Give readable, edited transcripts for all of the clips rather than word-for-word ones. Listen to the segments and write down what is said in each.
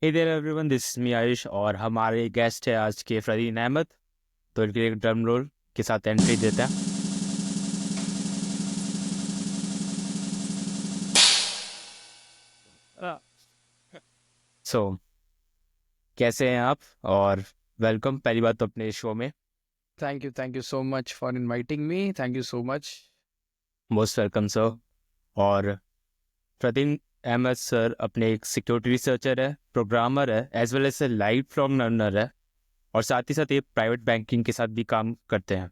Hey there everyone, this is me Ayush और हमारे guest है आज के फरदीन अहमद। तो इनके लिए ड्रम रोल के साथ एंट्री देते हैं। सो कैसे हैं आप? और वेलकम पहली बात तो अपने शो में। Thank you so much for inviting me. Thank you so much. Most welcome sir. और फरदीन अहमद सर अपने एक सिक्योरिटी रिसर्चर है, प्रोग्रामर है, as well as a life long learner है और साथ ही साथ ये प्राइवेट बैंकिंग के साथ भी काम करते हैं।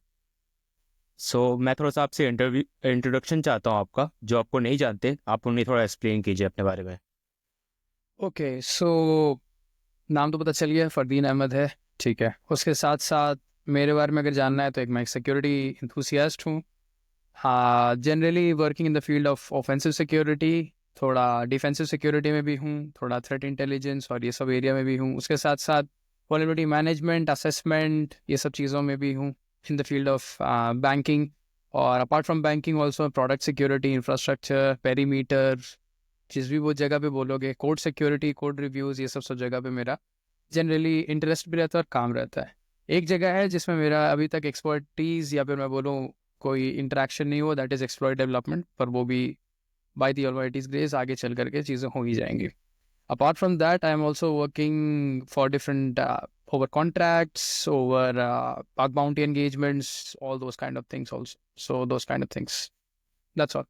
मैं थोड़ा सा आपसे इंट्रोडक्शन चाहता हूँ आपका। जो आपको नहीं जानते आप उन्हें थोड़ा एक्सप्लेन कीजिए अपने बारे में। Okay, so नाम तो पता चल गया, फरदीन अहमद है, ठीक है। उसके साथ साथ मेरे बारे में अगर जानना है तो मैं एक सिक्योरिटी इंथुसियास्ट हूँ। हाँ, generally working in the field of offensive security, थोड़ा डिफेंसिव सिक्योरिटी में भी हूँ, थोड़ा थ्रेट इंटेलिजेंस और ये सब एरिया में भी हूँ। उसके साथ साथ वल्नरेबिलिटी मैनेजमेंट, असेसमेंट, ये सब चीज़ों में भी हूँ in the field of banking. और apart from banking also product security, infrastructure, perimeter, जिस भी वो जगह पे बोलोगे, कोड सिक्योरिटी, कोड रिव्यूज़, ये सब जगह पे मेरा जनरली इंटरेस्ट भी रहता है और काम रहता है। एक जगह है जिसमें मेरा अभी तक एक्सपर्टीज़ या फिर मैं बोलूँ कोई इंटरेक्शन नहीं हुआ, दैट इज़ एक्सप्लॉइट डेवलपमेंट, पर वो भी बाय द ऑलमाइटीज़ ग्रेस आगे चल करके चीज़ें हो ही जाएंगी। Apart from that, I am also working for different over contracts, over bug bounty engagements, all those kind of things also. So those kind of things. That's all.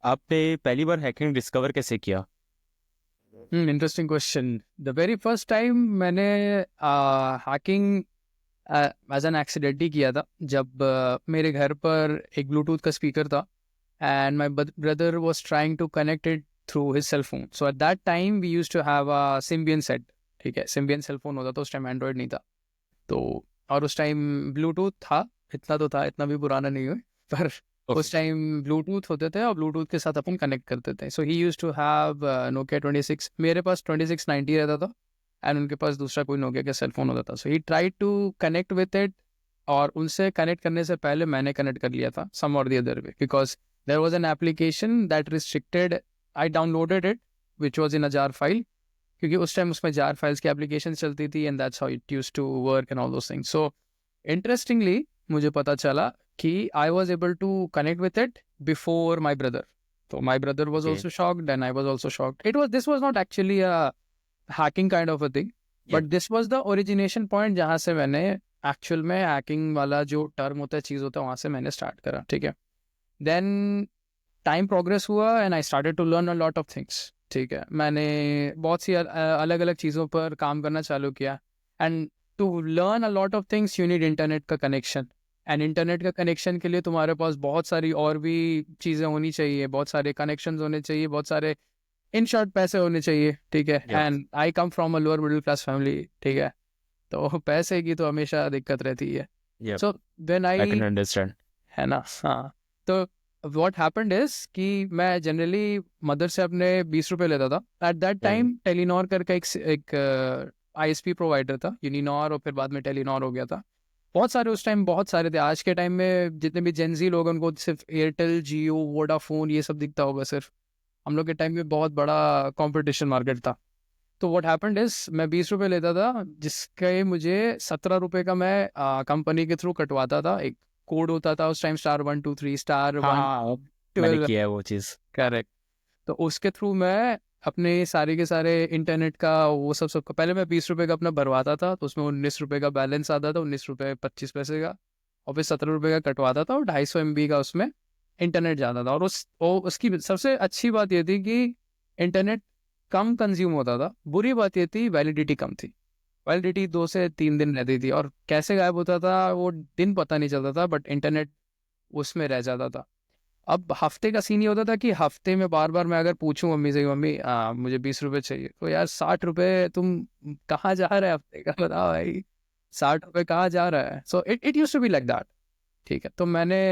आपने पहली बार hacking discover कैसे किया? Interesting question. The very first time मैंने hacking as an accident ही किया था, जब मेरे घर पर एक ब्लूटूथ का स्पीकर था and my brother was trying to connect it through his cell phone. So at that time we used to have a Symbian set, ठीक है। Symbian cell phone होता था उस टाइम, एंड्रॉयड नहीं था तो। और उस टाइम ब्लूटूथ था, इतना तो था, इतना भी पुराना नहीं हुआ, पर उस टाइम ब्लूटूथ होते थे और ब्लूटूथ के साथ अपन कनेक्ट करते थे। So he used to have Nokia 26, मेरे पास 2690 रहता था एंड उनके पास दूसरा कोई नोकिया का सेल फोन होता था। So he tried to connect with it, और उनसे कनेक्ट करने से पहले मैंने कनेक्ट कर लिया था सम और the other way, because there was an application that restricted, I downloaded it which was in a jar file, क्योंकि उस टाइम उसमें जार फाइल्स की एप्लीकेशन चलती थी and that's how it used to work and all those things. So interestingly मुझे पता चला कि I was able to connect with it before my brother. तो my brother was also shocked and I was also shocked. This was not actually a hacking kind of a thing, but this was the origination point जहाँ से मैंने actual में hacking वाला जो term होता है, चीज़ होता है, वहाँ से मैंने स्टार्ट करा, ठीक है। देन टाइम प्रोग्रेस हुआ and I started to learn a lot of things, ठीक है। मैंने बहुत सी अलग अलग चीज़ों पर काम करना चालू किया and to learn a lot of things you need internet का कनेक्शन। एंड इंटरनेट का कनेक्शन के लिए तुम्हारे पास बहुत सारी और भी चीज़ें होनी चाहिए, बहुत सारे कनेक्शंस होने चाहिए, बहुत सारे इन शॉर्ट पैसे होने चाहिए, ठीक है। And I come from a lower middle class family, ठीक है, तो पैसे की तो हमेशा दिक्कत रहती है। So when I can I, understand, है ना, हाँ। तो व्हाट हैपेंड इज कि मैं जनरली मदर से अपने 20 रुपए लेता था। एट दैट टाइम टेलीनॉर करके एक आईएसपी प्रोवाइडर था, यूनिनॉर, और फिर बाद में टेलीनॉर हो गया था। बहुत सारे उस टाइम, बहुत सारे थे। आज के टाइम में जितने भी जेनजी लोग हैं उनको सिर्फ एयरटेल, जियो, वोडाफोन ये सब दिखता होगा सिर्फ। हम लोग के टाइम में बहुत बड़ा कंपटीशन मार्केट था। तो व्हाट हैपेंड इज मैं 20 रुपए लेता था, जिसके मुझे 17 रुपए का मैं कंपनी के थ्रू कटवाता था। एक कोड होता था उस टाइम, *123 मैंने *112, किया है वो चीज़। करेक्ट। तो उसके थ्रू मैं अपने सारे के सारे इंटरनेट का वो सब पहले मैं 20 रुपए का अपना भरवाता था, तो उसमें 19 रुपए का बैलेंस आता था, 19 रुपए 25 पैसे का। और फिर 17 रुपए का कटवाता था और 250 MB का उसमें इंटरनेट जाता था। और उसकी सबसे अच्छी बात ये थी कि इंटरनेट कम कंज्यूम होता था। बुरी बात ये थी, वैलिडिटी कम थी। वैलिडिटी 2 से 3 दिन रहती थी, और कैसे गायब होता था वो दिन पता नहीं चलता था, बट इंटरनेट उसमें रह जाता था। अब हफ्ते का सीन ये होता था कि हफ्ते में बार बार मैं अगर पूछूं मम्मी से, मम्मी मुझे 20 रुपए चाहिए, तो यार 60 रुपए तुम कहाँ जा रहा है हफ्ते का, बताओ भाई, 60 रुपए कहाँ जा रहा है। So it use to be like that, ठीक है। तो मैंने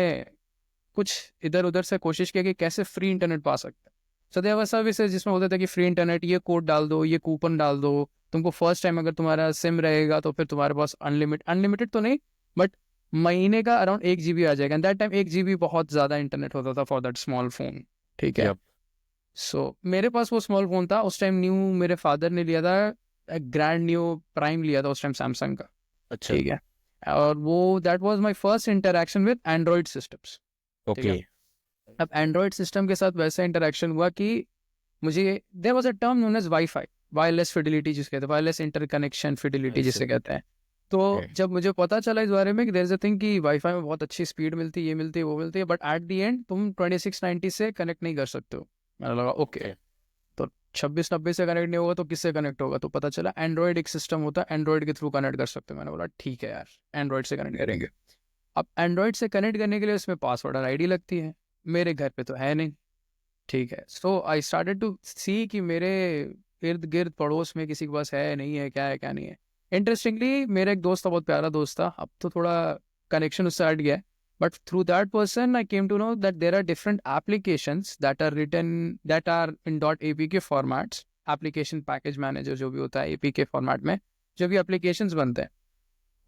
कुछ इधर उधर से कोशिश की कि कैसे फ्री इंटरनेट पा सकते हैं। सो देयर वर सर्विसेज जिसमें होता था कि फ्री इंटरनेट, ये कोड डाल दो, ये कूपन डाल दो, तुमको फर्स्ट टाइम अगर तुम्हारा सिम रहेगा तो फिर तुम्हारे पास अनलिमिटेड तो नहीं, बट महीने का अराउंड 1 GB आ जाएगा। एंड दैट टाइम 1 GB बहुत ज़्यादा इंटरनेट होता था फॉर दैट स्मॉल फोन, ठीक है। सो मेरे पास वो स्मॉल फ़ोन था उस टाइम, न्यू मेरे फादर ने लिया था, ग्रैंड न्यू प्राइम लिया था उस टाइम सैमसंग का, अच्छा। ठीक है। और वो that was my first interaction with Android systems, ठीक है। ओके। अब एंड्रॉयड सिस्टम के साथ वैसा इंटरेक्शन हुआ कि मुझे there was a term known as wifi, wireless fidelity जिसे कहते हैं, वायरलेस इंटरकनेक्शन फिडिलिटी अच्छा। जिसे कहते हैं। तो जब मुझे पता चला इस बारे में कि देयर इज अ थिंग कि वाईफाई में बहुत अच्छी स्पीड मिलती है, ये मिलती है, वो मिलती है, बट एट द एंड तुम 2690 से कनेक्ट नहीं कर सकते हो। मैंने लगा ओके, तो 2690 से कनेक्ट नहीं होगा तो किससे कनेक्ट होगा? तो पता चला एंड्रॉयड एक सिस्टम होता है, एंड्रॉयड के थ्रू कनेक्ट कर सकते हो। मैंने बोला ठीक है यार, एंड्रॉयड से कनेक्ट करेंगे। अब एंड्रॉयड से कनेक्ट करने के लिए उसमें पासवर्ड और आईडी लगती है, मेरे घर पे तो है नहीं, ठीक है। So I started to see कि मेरे इर्द गिर्द पड़ोस में किसी के पास है नहीं है, क्या है क्या नहीं है। इंटरेस्टिंगली मेरा एक दोस्त था, बहुत प्यारा दोस्त था, अब तो थोड़ा कनेक्शन उससे हट गया है, but through that person I came to know that there are different applications that are written that are in .apk formats, application package manager जो भी होता है APK फॉर्मेट में जो भी एप्लीकेशंस बनते हैं,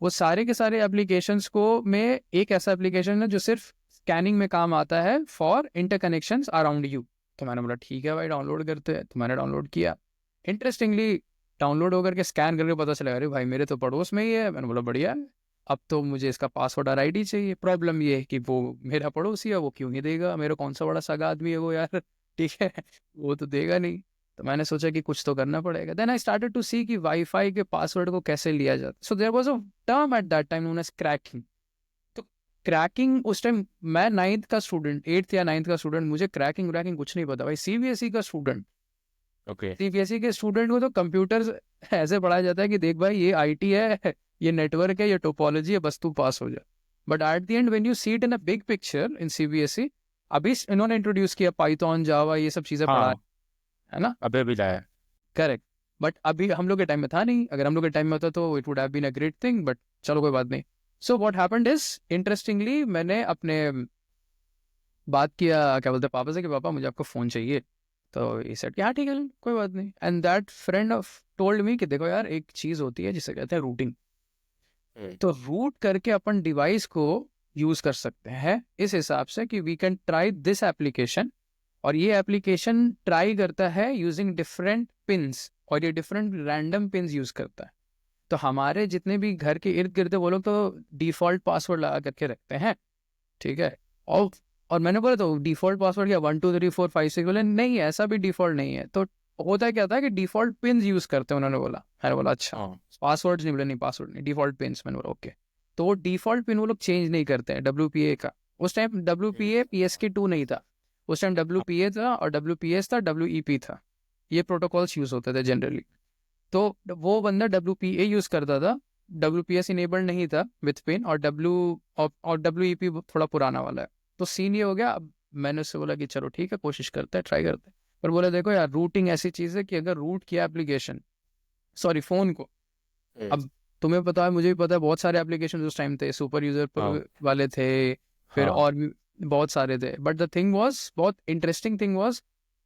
वो सारे के सारे एप्लीकेशंस को में एक ऐसा एप्लीकेशन है जो सिर्फ स्कैनिंग में काम आता है फॉर इंटरकनेक्शंस अराउंड यू। तो मैंने बोला ठीक है भाई डाउनलोड करते हैं, तो मैंने डाउनलोड किया। इंटरेस्टिंगली डाउनलोड होकर के स्कैन करके पता चला अरे भाई मेरे तो पड़ोस में ही है। मैंने बोला बढ़िया है, अब तो मुझे इसका पासवर्ड और आईडी चाहिए। प्रॉब्लम ये है कि वो मेरा पड़ोसी है, वो क्यों नहीं देगा, मेरा कौन सा बड़ा सगा आदमी है वो यार, ठीक है, वो तो देगा नहीं। तो मैंने सोचा कि कुछ तो करना पड़ेगा। Then I started to see कि वाईफाई के पासवर्ड को कैसे लिया जाता। So there was a term at that time known as cracking. तो क्रैकिंग उस टाइम, मैं 9th का स्टूडेंट, 8th या 9th का स्टूडेंट, मुझे क्रैकिंग व्रैकिंग कुछ नहीं पता भाई। CBSE का स्टूडेंट, ओके। CBSE के स्टूडेंट को तो कंप्यूटर ऐसे पढ़ाया जाता है कि देख भाई ये IT है, ये नेटवर्क है, ये टोपोलॉजी है, बस तू पास हो जा। But at the and when you see it in a big picture in CBSE, अभी इन्होंने इंट्रोड्यूस किया पाइथन, जावा, ये सब चीजें पढ़ा हाँ, है ना, अबे भी लाया। करेक्ट। बट अभी हम लोग के टाइम में था नहीं, अगर हम लोग के टाइम में होता तो it would have been a great thing, but चलो कोई बात नहीं। So what happened is, interestingly मैंने अपने बात किया क्या बोलते हैं पापा से कि पापा मुझे आपका फ़ोन चाहिए। तो ये सेट कि हाँ ठीक है कोई बात नहीं। And that friend of told me कि देखो यार एक चीज़ होती है जिसे कहते हैं रूटिंग। तो रूट करके अपन डिवाइस को यूज़ कर सकते हैं इस हिसाब से कि we can try this application, और ये एप्लीकेशन ट्राई करता है यूजिंग डिफरेंट पिन्स, और ये डिफरेंट रैंडम पिन्स यूज़ करता है। तो हमारे जितने भी घर के इर्द गिर्द वो लोग तो डिफ़ॉल्ट पासवर्ड लगा करके रखते हैं, ठीक है। और और मैंने बोला तो डिफ़ॉल्ट पासवर्ड क्या 1 2 3 4 5 6, बोले नहीं ऐसा भी डिफ़ॉल्ट नहीं है। तो होता क्या था कि डिफ़ॉल्ट पिन्स यूज़ करते हैं उन्होंने बोला। मैंने बोला अच्छा, हाँ। पासवर्ड्स नहीं, बोले नहीं पासवर्ड नहीं, डिफ़ॉल्ट पिन्स। मैंने बोला ओके। तो वो डिफ़ॉल्ट पिन वो लोग चेंज नहीं करते हैं WPA का। उस टाइम WPA PSK2 नहीं था, उस टाइम WPA था, और WPS था, WEP था, ये प्रोटोकॉल्स यूज़ होते थे जनरली। तो वो बंदा WPA यूज़ करता था, WPS इनेबल्ड नहीं था विथ पिन, और WEP थोड़ा पुराना वाला है। तो सीन ये हो गया। अब मैंने उससे बोला कि चलो ठीक है कोशिश करते हैं, ट्राई करते हैं। पर बोला देखो यार रूटिंग ऐसी चीज़ है कि अगर रूट किया एप्लीकेशन, सॉरी फ़ोन को, अब तुम्हें पता है मुझे भी पता है बहुत सारे एप्लीकेशन उस टाइम थे, सुपर यूज़र हाँ। वाले थे, फिर हाँ। और भी बहुत सारे थे। बट द थिंग वॉज, बहुत interesting thing was,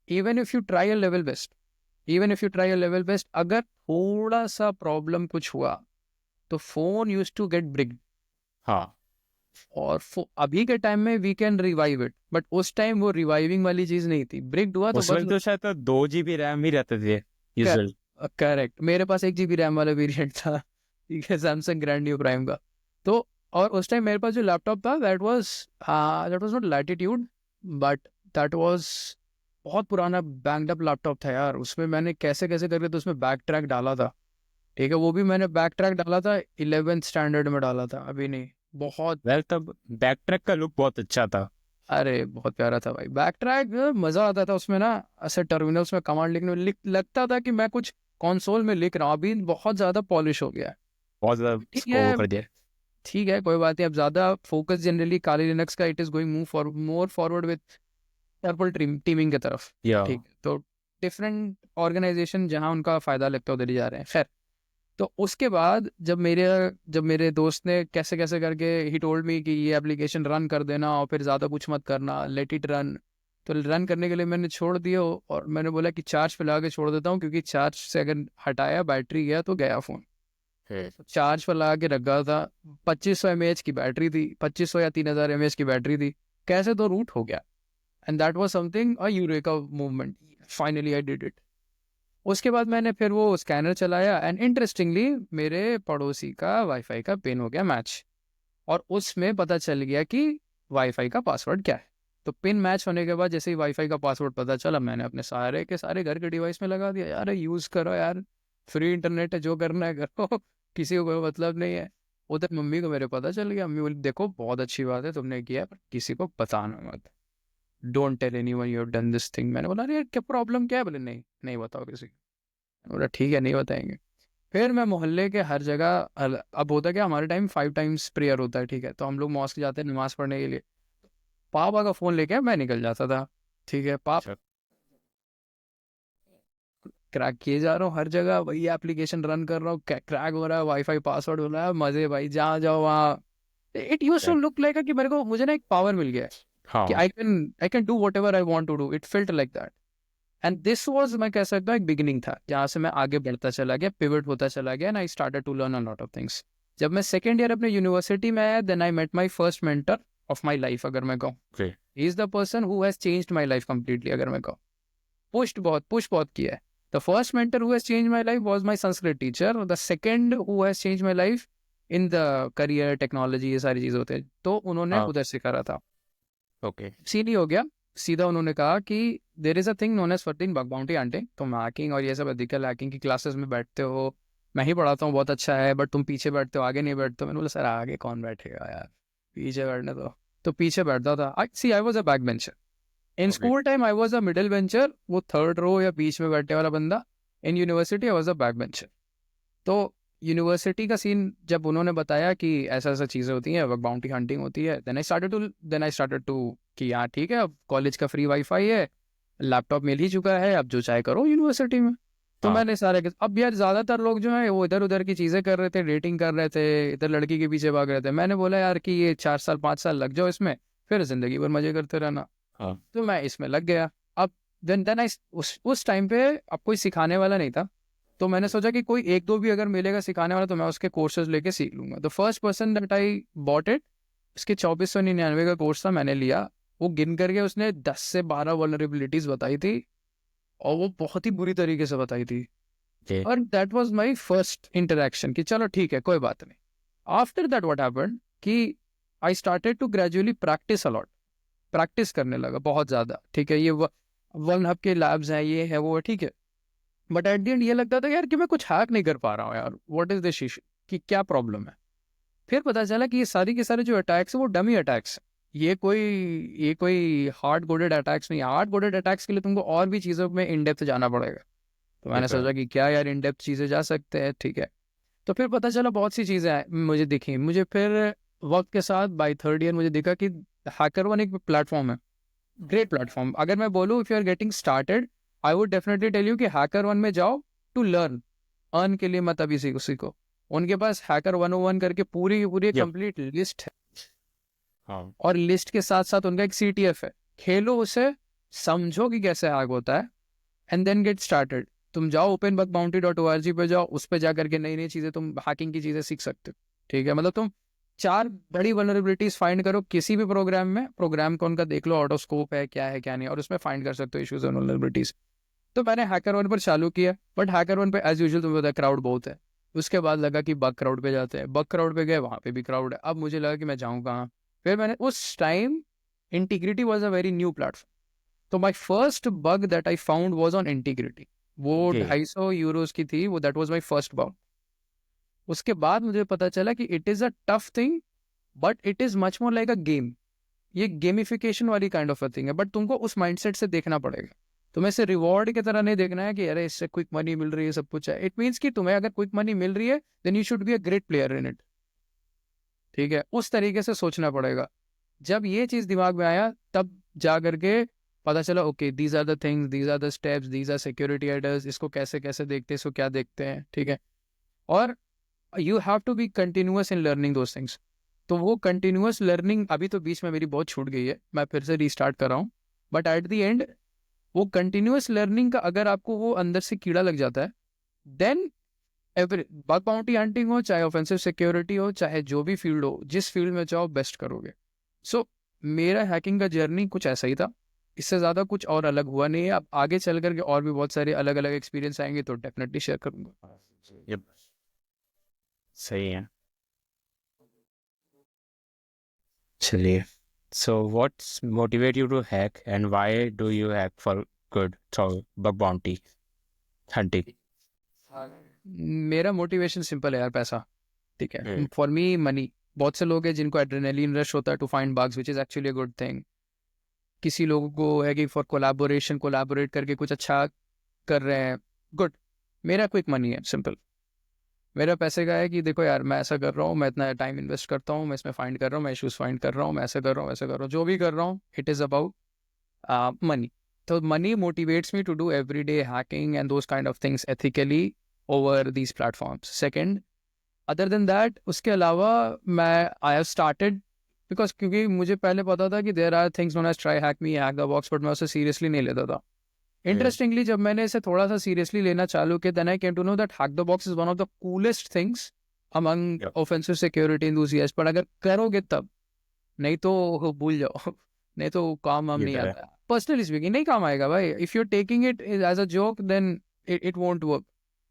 even if you try a level best, even if you try a level best, अगर थोड़ा सा प्रॉब्लम कुछ हुआ तो phone use to get brick. हाँ। और अभी के टाइम में we can revive it, but उस टाइम वो रिवाइविंग वाली चीज नहीं थी। ब्रिक्ड हुआ तो उस बस वक्त तो शायद तो 2 GB रैम ही रहते थे यूजुअल। करेक्ट, मेरे पास 1 GB रैम वाला वेरिएंट था, ठीक है, सैमसंग ग्रैंड न्यू प्राइम का। तो और उस टाइम मेरे पास जो लैपटॉप था that was not latitude, but that was बहुत पुराना बैंक्ड अप लैपटॉप था यार। उसमें मैंने कैसे कैसे करके तो उसमें बैक ट्रैक डाला था, ठीक है। वो भी मैंने बैक ट्रैक डाला था 11th स्टैंडर्ड में डाला था, अभी नहीं, बहुत। वेल तब बैक ट्रैक का लुक बहुत अच्छा था। अरे बहुत प्यारा था भाई बैक ट्रैक, मजा आता था उसमें ना, ऐसे टर्मिनल्स में कमांड लिखने में लगता था कि मैं कुछ कंसोल में लिख रहा हूँ। अभी बहुत ज्यादा पॉलिश हो गया है, बहुत ज्यादा ठीक इसको वो है। कर दिया। ठीक है कोई बात नहीं, अब ज्यादा फोकस जनरली काली लिनक्स का it is going more forward with purple teeming की तरफ, या ठीक है। तो डिफरेंट ऑर्गेनाइजेशन जहाँ उनका फायदा लगता है उधर ही जा रहे हैं, खैर। तो उसके बाद जब मेरे दोस्त ने कैसे कैसे करके ही टोल्ड मी कि ये एप्लीकेशन रन कर देना और फिर ज़्यादा कुछ मत करना, लेट इट रन। तो रन करने के लिए मैंने छोड़ दिया, और मैंने बोला कि चार्ज पे लगा के छोड़ देता हूँ, क्योंकि चार्ज से अगर हटाया बैटरी गया तो गया फ़ोन। चार्ज पर लगा के रखा था, 2500 mAh की बैटरी थी, 2500 या 3000 mAh की बैटरी थी, कैसे तो रूट हो गया। And that was something a eureka movement, finally I did it. उसके बाद मैंने फिर वो स्कैनर चलाया एंड इंटरेस्टिंगली मेरे पड़ोसी का वाईफाई का पिन हो गया मैच, और उसमें पता चल गया कि वाईफाई का पासवर्ड क्या है। तो पिन मैच होने के बाद जैसे ही वाईफाई का पासवर्ड पता चला, मैंने अपने सारे के सारे घर के डिवाइस में लगा दिया, यार यूज़ करो यार, फ्री इंटरनेट है, जो करना है करो किसी को कोई मतलब नहीं है। उधर मम्मी को मेरे पता चल गया, मम्मी बोली देखो बहुत अच्छी बात है तुमने किया, पर किसी को बताना मत, don't tell anyone you have done this thing. मैंने बोला अरे यार क्या प्रॉब्लम क्या है, बोले नहीं नहीं बताओ किसी को। बोला ठीक है नहीं बताएंगे। फिर मैं मोहल्ले के हर जगह अब होता क्या, हमारे टाइम 5 टाइम्स प्रेयर होता है, ठीक है, तो हम लोग मॉस्क जाते हैं नमाज पढ़ने के लिए। पापा का फ़ोन लेके मैं निकल जाता था, ठीक है, पाप अच्छा। क्रैक किए जा रहा हूँ हर जगह, वही एप्लीकेशन रन कर रहा हूँ, क्रैक हो रहा है, वाईफाई पासवर्ड हो रहा है, मज़े भाई, जहाँ जाओ वहाँ। It use to look like कि मेरे को, मुझे ना एक पावर मिल गया है कि हाँ I can do whatever I want to do, it felt like that. And this was, मैं कह सकता हूँ, एक बिगिनिंग था जहाँ से मैं आगे बढ़ता चला गया, पिवट होता चला गया, and I started to learn a lot of things. जब मैं सेकेंड ईयर अपने यूनिवर्सिटी में आया, then I met my first mentor of my life, अगर मैं कहूँ। Okay. He is the person who has changed my life completely, अगर मैं कहूँ। पुश बहुत किया है। The first mentor who has change my life was my Sanskrit teacher, the second who has change my life in the career technology, ये सारी चीज़ होते हैं, तो उन्होंने हाँ उधर सिखा था। ओके सीधी हो गया, सीधा उन्होंने कहा कि there is a thing known as for bug bounty hunting, तुम हैकिंग और ये सब एथिकल हैकिंग की क्लासेस में बैठते हो, मैं ही पढ़ाता हूँ बहुत अच्छा है, बट तुम पीछे बैठते हो, आगे नहीं बैठते हो। मैंने बोला सर आगे कौन बैठेगा यार, पीछे बैठने दो। तो पीछे बैठता था। I was a back bencher in okay school time, I was a middle bencher, वो थर्ड रो या बीच में बैठने वाला बंदा। In university I was a back bencher. तो यूनिवर्सिटी का सीन जब उन्होंने बताया कि ऐसा ऐसा चीज़ें होती हैं, बग बाउंटी हंटिंग होती है, देन आई स्टार्टेड टू कि हाँ ठीक है, अब कॉलेज का फ्री वाईफाई है, लैपटॉप मिल ही चुका है, अब जो चाहे करो यूनिवर्सिटी में। तो हाँ मैंने अब यार ज़्यादातर लोग जो है वो इधर उधर की चीज़ें कर रहे थे, डेटिंग कर रहे थे, इधर लड़की के पीछे भाग रहे थे। मैंने बोला यार कि ये 4 साल 5 साल लग जाओ इसमें, फिर ज़िंदगी भर मज़े करते रहना। हाँ तो मैं इसमें लग गया। अब देन आई उस टाइम पे अब कोई सिखाने वाला नहीं था, तो मैंने सोचा कि कोई एक दो भी अगर मिलेगा सिखाने वाला तो मैं उसके कोर्सेज लेके सीख लूंगा। The first person that I bought it, इसके 2499 का कोर्स था, मैंने लिया। वो गिन करके उसने 10 से 12 वल्नरेबिलिटीज बताई थी, और वो बहुत ही बुरी तरीके से बताई थी। ओके और that was my first interaction कि चलो ठीक है कोई बात नहीं। आफ्टर दैट व्हाट हैपेंड कि I started to gradually practice a lot, practice करने लगा बहुत ज़्यादा, ठीक है, ये वन हब के लैब्स हैं, ये है वो है, ठीक है। बट एट द एंड ये लगता था यार कि मैं कुछ हैक नहीं कर पा रहा हूँ यार, व्हाट इज दिस इशू, कि क्या प्रॉब्लम है। फिर पता चला कि ये सारी के सारे जो अटैक्स हैं वो डमी अटैक्स हैं, ये कोई हार्ड कोडेड अटैक्स नहीं है। हार्ड कोडेड अटैक्स के लिए तुमको और भी चीज़ों में इन डेप्थ जाना पड़ेगा। तो ये मैंने तो है सोचा कि क्या यार इन डेप्थ चीज़ें जा सकते हैं, ठीक है। तो फिर पता चला बहुत सी चीज़ें मुझे दिखी, मुझे फिर वक्त के साथ बाई थर्ड ईयर मुझे दिखा कि हैकर वन एक प्लेटफॉर्म है, ग्रेट प्लेटफॉर्म। अगर मैं बोलूँ if you are getting started, I would definitely tell you कि हैकर वन में जाओ टू लर्न, अर्न के लिए मत अभी सीखो। उनके पास हैकर 101 करके पूरी की पूरी यप कंप्लीट लिस्ट है, हाँ और लिस्ट के साथ साथ उनका एक CTF है। खेलो उसे, समझो कि कैसे हैक होता है, एंड देन गेट स्टार्टेड। तुम जाओ openbugbounty.org पे जाओ, उस पे जा करके नई नई चीज़ें, तुम हैकिंग की चीज़ें सीख सकते हो, ठीक है। मतलब तुम 4 बड़ी वनरेबिलिटीज फाइंड करो किसी भी प्रोग्राम में, प्रोग्राम को उनका देख लो, ऑटोस्कोप है क्या नहीं, और उसमें फाइंड कर सकते हो इशूज और वनरेबिलिटीज। तो मैंने हैकर वन पर चालू किया, बट हैकर वन पे एज यूजुअल तुम्हें पता है क्राउड बहुत है। उसके बाद लगा कि बग क्राउड पे जाते हैं, बग क्राउड पे गए, वहाँ पे भी क्राउड है। अब मुझे लगा कि मैं जाऊँ कहाँ। फिर मैंने उस time, Intigriti was a very new platform, तो my first bug that I found was on Intigriti. वो ओके 250 की थी वो, that was my first bug. उसके बाद मुझे पता चला कि it is a tough thing, but it is much more like a game. ये गेमिफिकेशन वाली काइंड ऑफ अ थिंग है, बट तुमको उस माइंडसेट से देखना पड़ेगा। तुम्हें इसे रिवॉर्ड की तरह नहीं देखना है कि अरे इससे क्विक मनी मिल रही है, सब कुछ है। इट मीन्स कि तुम्हें अगर क्विक मनी मिल रही है, then you should be a great player in it, ठीक है, उस तरीके से सोचना पड़ेगा। जब ये चीज़ दिमाग में आया, तब जा करके पता चला okay these are the things, these are the steps, these are security headers, इसको कैसे कैसे देखते हैं, इसको क्या देखते हैं, ठीक है। और you have to be continuous in learning those things. तो वो कंटिन्यूअस लर्निंग अभी तो बीच में मेरी बहुत छूट गई है, मैं फिर से रीस्टार्ट कर रहा हूँ। बट एट द एंड वो कंटिन्यूअस लर्निंग का अगर आपको वो अंदर से कीड़ा लग जाता है, then every bug bounty hunting हो, चाहे ऑफेंसिव सिक्योरिटी हो, चाहे जो भी फील्ड हो, जिस फील्ड में चाहो बेस्ट करोगे। सो मेरा हैकिंग का जर्नी कुछ ऐसा ही था। इससे ज़्यादा कुछ और अलग हुआ नहीं है। अब आगे चल करके और भी बहुत सारे अलग अलग एक्सपीरियंस आएंगे तो डेफिनेटली शेयर करूँगा। Yep. सही है। चलिए, so what's motivate you to hack and why do you hack for good through bug bounty hunting? मेरा मोटिवेशन सिंपल है यार, पैसा। ठीक है, फॉर मी मनी। बहुत से लोग हैं जिनको एड्रेनलिन रश होता है to find bugs, which is actually a good thing. किसी लोगों को है कि फॉर कोलैबोरेट करके कुछ अच्छा कर रहे हैं, गुड। मेरा क्विक मनी है, सिंपल। मेरा पैसे का है कि देखो यार, मैं ऐसा कर रहा हूँ, मैं इतना टाइम इन्वेस्ट करता हूँ, मैं इसमें फाइंड कर रहा हूँ, मैं इशूज़ फाइंड कर रहा हूँ, मैं ऐसा कर रहा हूँ, वैसा कर रहा हूँ, जो भी कर रहा हूँ, इट इज़ अबाउट मनी। तो money motivates me to do every day hacking and those kind of things ethically over these platforms. Second, other than that, उसके अलावा मैं आई हैव स्टार्टेड बिकॉज, क्योंकि मुझे पहले पता था कि there are things known as try hack me, hack the box, but मैं उसे सीरियसली नहीं लेता था। इंटरेस्टिंगली जब मैंने इसे थोड़ा सा सीरियसली लेना चालू किया, then I came to know that hack the box is one of the coolest things among Yep. Offensive security enthusiast. पर अगर करोगे तब, नहीं तो भूल जाओ। नहीं तो काम वाम ये नहीं तो है। आता। पर्सनली स्पीकिंग नहीं काम आएगा भाई। If you are taking it as a joke, then it won't work.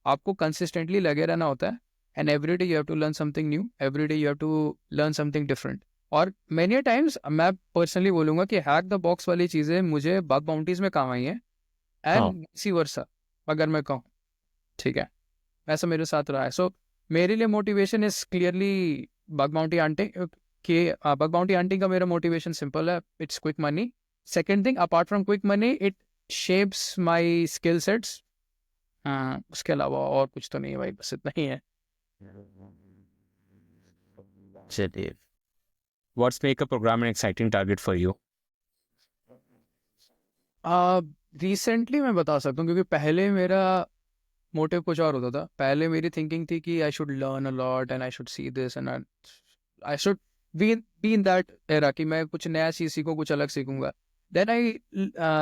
आपको कंसिस्टेंटली लगे रहना होता है, and every day you have to learn something new, every day you have to learn something different. और मेनी टाइम्स मैं personally बोलूंगा कि hack the box वाली चीज़ें मुझे बग बाउंटीज में काम आई हैं, हाँ, एंड सी वर्सा, अगर मैं कहूँ। ठीक है, ऐसा मेरे साथ रहा है। सो मेरे लिए motivation is clearly bug bounty hunting. कि बग बाउंटी हंटिंग का मेरा मोटिवेशन सिंपल है, it's quick money. Second thing, apart from quick money, it shapes my skill sets. उसके अलावा और कुछ तो नहीं है भाई, बस इतना ही है। चलिए, what's make a program an exciting target for you? Recently मैं बता सकता हूँ, क्योंकि पहले मेरा मोटिव कुछ और होता था। पहले मेरी थिंकिंग थी कि I should learn a lot and I should see this and I should be in that era कि मैं कुछ नया चीज सीखूं, कुछ अलग सीखूंगा। Then I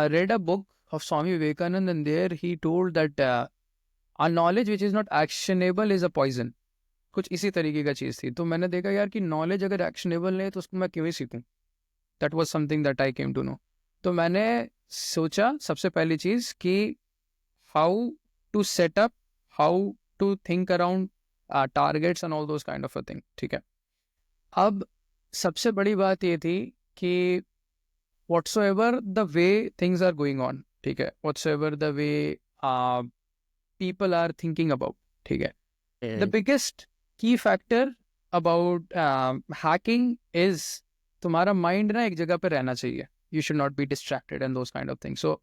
read a book of Swami Vivekananda, and there he told that a knowledge which is not actionable is a poison. कुछ इसी तरीके का चीज़ थी। तो मैंने देखा यार कि नॉलेज अगर एक्शनेबल नहीं है तो उसको मैं क्यों ही सीखूं। That was something that I came to know. तो मैंने सोचा सबसे पहली चीज़ कि how to set up, how to think around targets and all those kind of a thing. ठीक है, अब सबसे बड़ी बात ये थी कि whatsoever the way things are going on, ठीक है, whatsoever the way people are thinking about, ठीक है, the biggest key factor about hacking is तुम्हारा माइंड ना एक जगह पे रहना चाहिए। You should not be distracted and those kind of things. So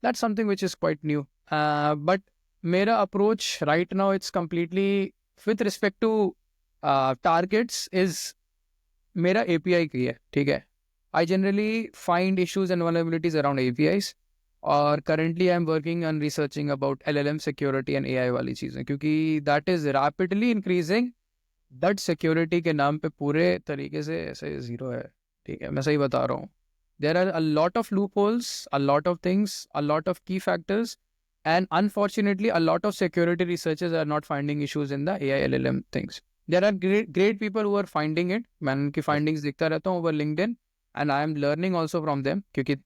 that's something which is quite new. But मेरा approach right now it's completely with respect to targets is मेरा API की है। ठीक है, I generally find issues and vulnerabilities around APIs, और currently I am working on researching about LLM security and AI वाली चीज़ें, क्योंकि that is rapidly increasing, but security के नाम पे पूरे तरीके से ऐसे जीरो है। ठीक है, मैं सही बता रहा हूँ। There are a lot of loopholes, a lot of things, a lot of key factors, and unfortunately a lot of security researchers are not finding issues in the AI LLM things. There are great people who are finding it. मैं उनकी findings देखता रहता हूँ over LinkedIn, and I am learning also from them, क्योंकि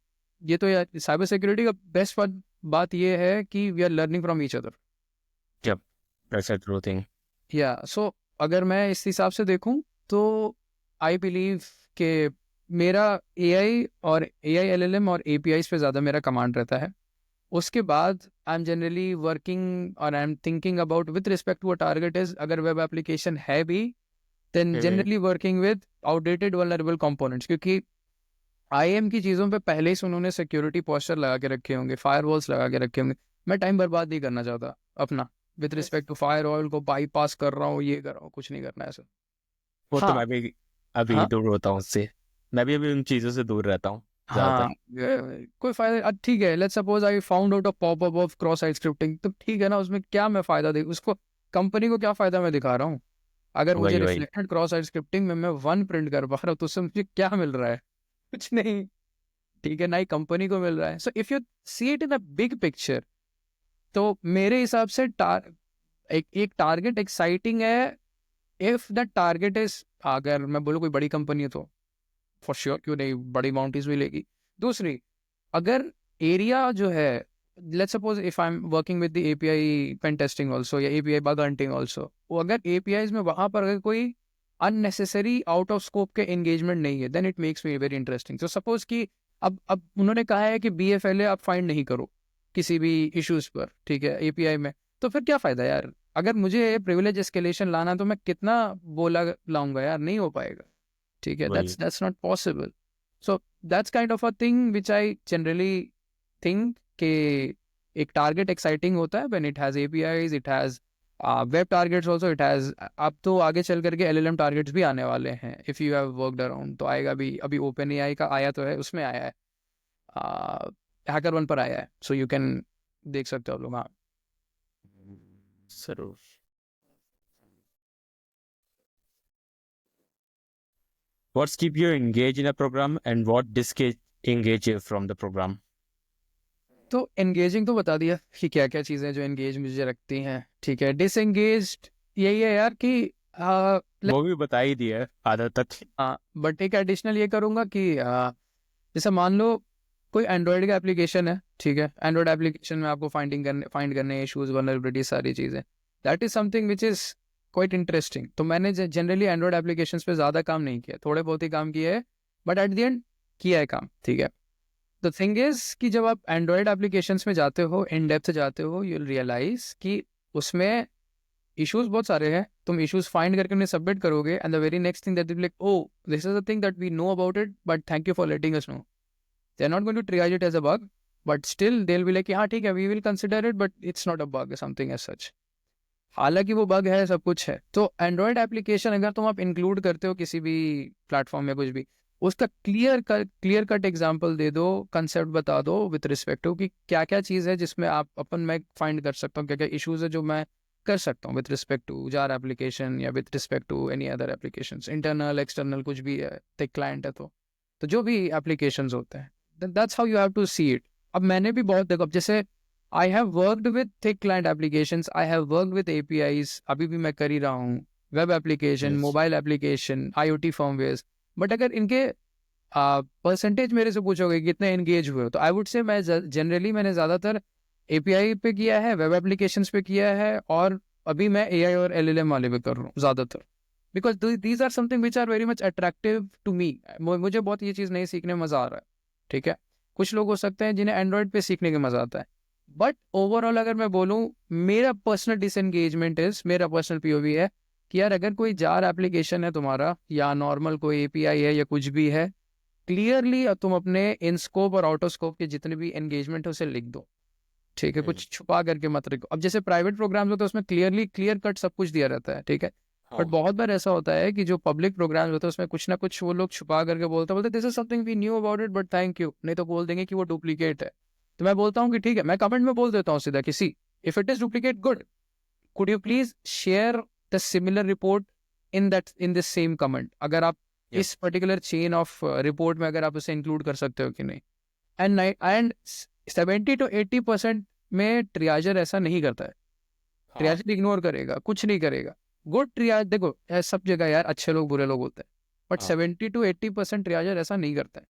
ये तो यार cyber security का बेस्ट बात ये है कि we are learning from each other. Yep, that's a true thing. या सो अगर मैं इस हिसाब से देखूं तो आई बिलीव कि मेरा एआई और एआई एलएलएम और एपीआईज पे ज़्यादा मेरा कमांड रहता है। उसके बाद आई एम जनरली वर्किंग और I am thinking about with respect to a target is, अगर वेब एप्लीकेशन है भी, then generally working with outdated vulnerable components, क्योंकि आईएम की चीज़ों पे पहले ही उन्होंने सिक्योरिटी पोस्चर लगा के रखे होंगे, फायरवॉल्स लगा के रखे होंगे। मैं टाइम बर्बाद नहीं करना चाहता अपना विद रिस्पेक्ट टू फायरवॉल को बाईपास कर रहा हूँ, ये कर रहा हूँ, कुछ नहीं करना है ऐसा। वो तो हाँ। मैं भी अभी हाँ। दूर होता हूँ उससे। मैं भी अभी उन चीज़ों से दूर रहता हूँ हाँ, ज़्यादातर। कोई फायदा, ठीक है, let's suppose I found out a popup of cross site scripting, तो ठीक है ना, उसमें क्या मैं फायदा दे उसको, कंपनी को क्या फायदा मैं दिखा रहा हूँ? अगर मुझे वही वही। रिफ्लेक्टेड क्रॉस साइट स्क्रिप्टिंग में मैं वन प्रिंट कर पा रहा हूँ तो उससे मुझे क्या मिल रहा है? कुछ नहीं। ठीक है, ना ही कंपनी को मिल रहा है। So if you see it in a big picture, तो मेरे हिसाब से एक टारगेट एक्साइटिंग है इफ द टारगेट इज, अगर मैं बोलूँ कोई बड़ी कंपनी है तो फॉर श्योर क्यों नहीं, बड़ी बाउंटीज मिलेगी। दूसरी, अगर एरिया जो है, let's suppose if I am working with the API pen testing also या एपीआई बग हंटिंग ऑल्सो, वो अगर एपीआईज में वहां पर अगर कोई अननेसेसरी आउट ऑफ स्कोप के एंगेजमेंट नहीं है, then it makes me very interesting. तो सपोज कि अब उन्होंने कहा है कि बीएफएलए आप फाइंड नहीं करो किसी भी इश्यूज पर, ठीक है, एपीआई में, तो फिर क्या फायदा यार? अगर मुझे प्रिविलेज एस्केलेशन लाना तो मैं कितना बोला लाऊंगा यार, नहीं हो पाएगा, ठीक है, वही। that's not possible. So that's kind of a thing which I generally think कि एक target exciting होता है when it has APIs, it has web targets also, it has, अब तो आगे चल करके LLM targets भी आने वाले हैं, if you have worked around, तो आएगा भी, अभी OpenAI का आया तो है, उसमें आया है, HackerOne पर आया है, so you can देख सकते हो आप लोग। हाँ जरूर। What's keep you engaged in a program and what disengage you from the program? तो एंगेजिंग तो बता दिया कि क्या क्या चीज़ें जो एंगेज मुझे रखती हैं, ठीक है। डिसएंगेज्ड यही है यार कि वो भी बता ही दिया आधा तक। हाँ, बट एक एडिशनल ये करूँगा कि जैसे मान लो कोई एंड्रॉयड का एप्लीकेशन है, ठीक है, एंड्रॉयड एप्लीकेशन में आपको फाइंड करने इशूज़, वल्नरेबिलिटी, सारी चीज़ें, that is something which is quite interesting. तो मैंने जनरली एंड्रॉयड एप्लीकेशंस पे ज़्यादा काम नहीं किया, थोड़े बहुत ही काम किया है, बट एट द एंड किया है काम, ठीक है। द थिंग इज कि जब आप एंड्रॉयड एप्लीकेशंस में जाते हो, इन डेप्थ जाते हो, यू विल रियलाइज कि उसमें इश्यूज बहुत सारे हैं। तुम इश्यूज फाइंड करके उन्हें सबमिट करोगे and the very next thing that will be like, oh this is the thing that we know about it, but thank you for letting us know. They are not going to triage it as a bug, but still they will be like, हाँ ठीक है, we will consider it, but it's not a bug something as such. हालांकि वो bug है, सब कुछ है। तो एंड्रॉयड एप्लीकेशन अगर तुम आप इंक्लूड करते हो किसी भी प्लेटफॉर्म में कुछ भी, उसका क्लियर कट एग्जांपल दे दो, कंसेप्ट बता दो विद रिस्पेक्ट टू कि क्या क्या चीज़ है जिसमें आप अपन मैं फाइंड कर सकता हूँ, क्या क्या इश्यूज है जो मैं कर सकता हूँ with respect to Jar application या with respect to any other application, internal external कुछ भी है, टेक क्लाइंट है तो जो भी एप्लीकेशन होते हैं, that's how you have to see it. अब मैंने भी बहुत देखो, अब जैसे I have worked with thick client applications, I have worked with APIs, अभी भी मैं कर ही रहा हूँ, web application, Yes. Mobile application, IoT firmware. But अगर इनके परसेंटेज मेरे से पूछोगे कितने एंगेज हुए हो, तो आई वुड से मैं जनरली मैंने ज़्यादातर एपीआई पे किया है, वेब एप्लीकेशंस पे किया है, और अभी मैं एआई और एलएलएम वाले पे कर रहा हूँ ज़्यादातर, because these are something which are very much attractive to me. मुझे बहुत ये चीज़ नहीं सीखने में मज़ा आ रहा है, ठीक है। कुछ लोग हो सकते हैं जिन्हें एंड्रॉयड पे सीखने का मज़ा आता है, बट ओवरऑल अगर मैं बोलूँ, मेरा पर्सनल डिसएंगेजमेंट इज, मेरा पर्सनल पीओवी है कि यार अगर कोई जार एप्लीकेशन है तुम्हारा, या नॉर्मल कोई एपीआई है, या कुछ भी है, क्लियरली तुम अपने इन स्कोप और आउट ऑफ स्कोप के जितने भी एंगेजमेंट है उसे लिख दो, ठीक है, कुछ छुपा करके मत रखो। अब जैसे प्राइवेट प्रोग्राम्स होते हैं उसमें क्लियरली क्लियर कट सब कुछ दिया रहता है, ठीक है, बट बहुत बार ऐसा होता है कि जो पब्लिक प्रोग्राम्स होते हैं उसमें कुछ ना कुछ वो लोग छुपा करके बोलते this is something we knew about it but thank you, नहीं तो बोल देंगे कि वो डुप्लीकेट है। तो मैं बोलता हूँ कि ठीक है, मैं कमेंट में बोल देता हूँ सीधा किसी, if it is duplicate good, could you please share the similar report in this same comment, अगर आप इस पर्टिकुलर चेन ऑफ रिपोर्ट में अगर आप उसे इंक्लूड कर सकते हो कि नहीं। एंड 70 to 80% में ट्रियाजर ऐसा नहीं करता है, ट्रियाजर इग्नोर करेगा, कुछ नहीं करेगा। गुड ट्रियाज देखो सब जगह यार अच्छे लोग बुरे लोग होते हैं, बट 70 to 80% ट्रियाजर ऐसा नहीं करता है,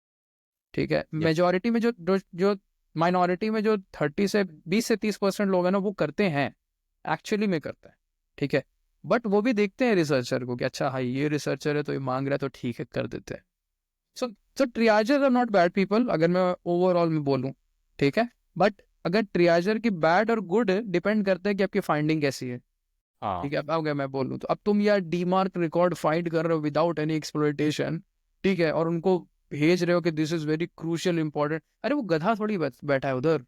ठीक है। मेजोरिटी में जो माइनॉरिटी में जो 20 से 30% लोग हैं ना, वो करते हैं, एक्चुअली में करता है, ठीक है। बट वो भी देखते हैं रिसर्चर को कि अच्छा हाँ ये रिसर्चर है तो ये मांग रहा है तो ठीक है, कर देते हैं। सो ट्रियाजर आर नॉट बैड पीपल अगर मैं ओवरऑल में बोलूँ, ठीक है, बट अगर ट्रियाजर की बैड और गुड डिपेंड करता है कि आपकी फाइंडिंग कैसी है, ठीक है। अब अगर मैं बोलूँ तो अब तुम यार डीमार्क रिकॉर्ड फाइंड कर रहे हो विदाउट एनी एक्सप्लॉइटेशन, ठीक है, और उनको भेज रहे हो कि this is very crucial important, अरे वो गधा थोड़ी बैठा है उधर,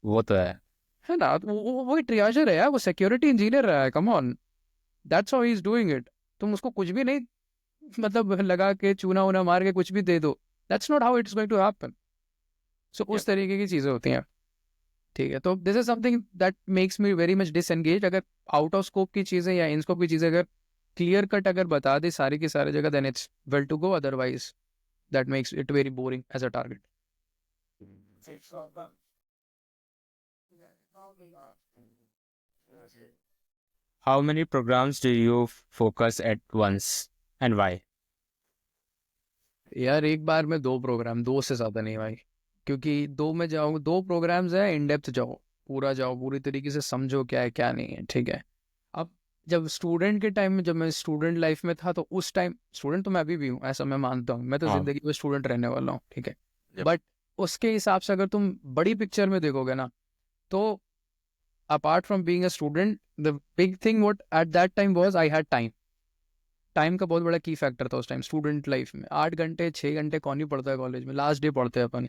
वो तो है ना, तो वो ट्रियाजर है यार, वो सिक्योरिटी इंजीनियर रहा है, come on, that's how he is doing it. तुम उसको कुछ भी नहीं मतलब लगा के चूना उना मार के कुछ भी दे दो, that's not how it's going to happen. So उस तरीके की चीजें होती हैं, ठीक है। तो this is something that makes me very much disengage. अगर आउट ऑफ स्कोप की चीजें या इन स्कोप की चीजें अगर क्लियर कट अगर बता दे सारी की सारी जगह, then it's well to go, otherwise that makes it very boring as a target. How many programs do you focus at once and why? यार एक बार में 2 प्रोग्राम, 2 से ज्यादा नहीं भाई, क्योंकि 2 में जाओ, 2 प्रोग्राम्स है, इन डेप्थ जाओ, पूरी तरीके से समझो क्या है क्या नहीं है, ठीक है। अब जब स्टूडेंट के टाइम में, जब मैं स्टूडेंट लाइफ में था, तो उस टाइम स्टूडेंट तो मैं अभी भी हूँ, ऐसा मैं मानता हूँ, मैं तो हाँ जिंदगी में स्टूडेंट रहने वाला हूँ, ठीक है। Yep. बट उसके हिसाब से अगर तुम बड़ी पिक्चर में देखोगे ना, तो apart from being a student, the big thing what eight that time was I had time. Time का बहुत बड़ा की फैक्टर था उस टाइम स्टूडेंट लाइफ में। 8 घंटे 6 घंटे कौन ही पढ़ता है कॉलेज में, लास्ट डे पढ़ते हैं अपन,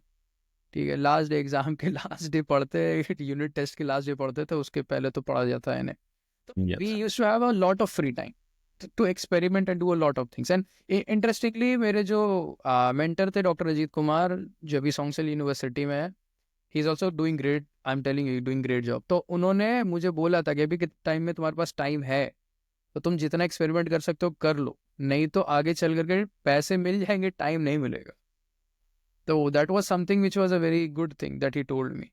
ठीक है, लास्ट डे एग्जाम के लास्ट डे पढ़ते हैं, यूनिट टेस्ट के लास्ट डे पढ़ते थे, उसके पहले तो पढ़ा जाता है इन्हें। तो Yes. We used to have a lot of free time to experiment and do a lot of things. And interestingly मेरे जो मेंटर थे डॉक्टर अजीत कुमार, जो अभी सॉन्गसेल यूनिवर्सिटी में है, he is also doing great, I am telling you, doing great job. तो उन्होंने मुझे बोला था कि अभी के टाइम में तुम्हारे पास टाइम है, तो तुम जितना एक्सपेरिमेंट कर सकते हो कर लो, नहीं तो आगे चल करके पैसे मिल जाएंगे, टाइम नहीं मिलेगा। तो that was something which was a very good thing that he told me.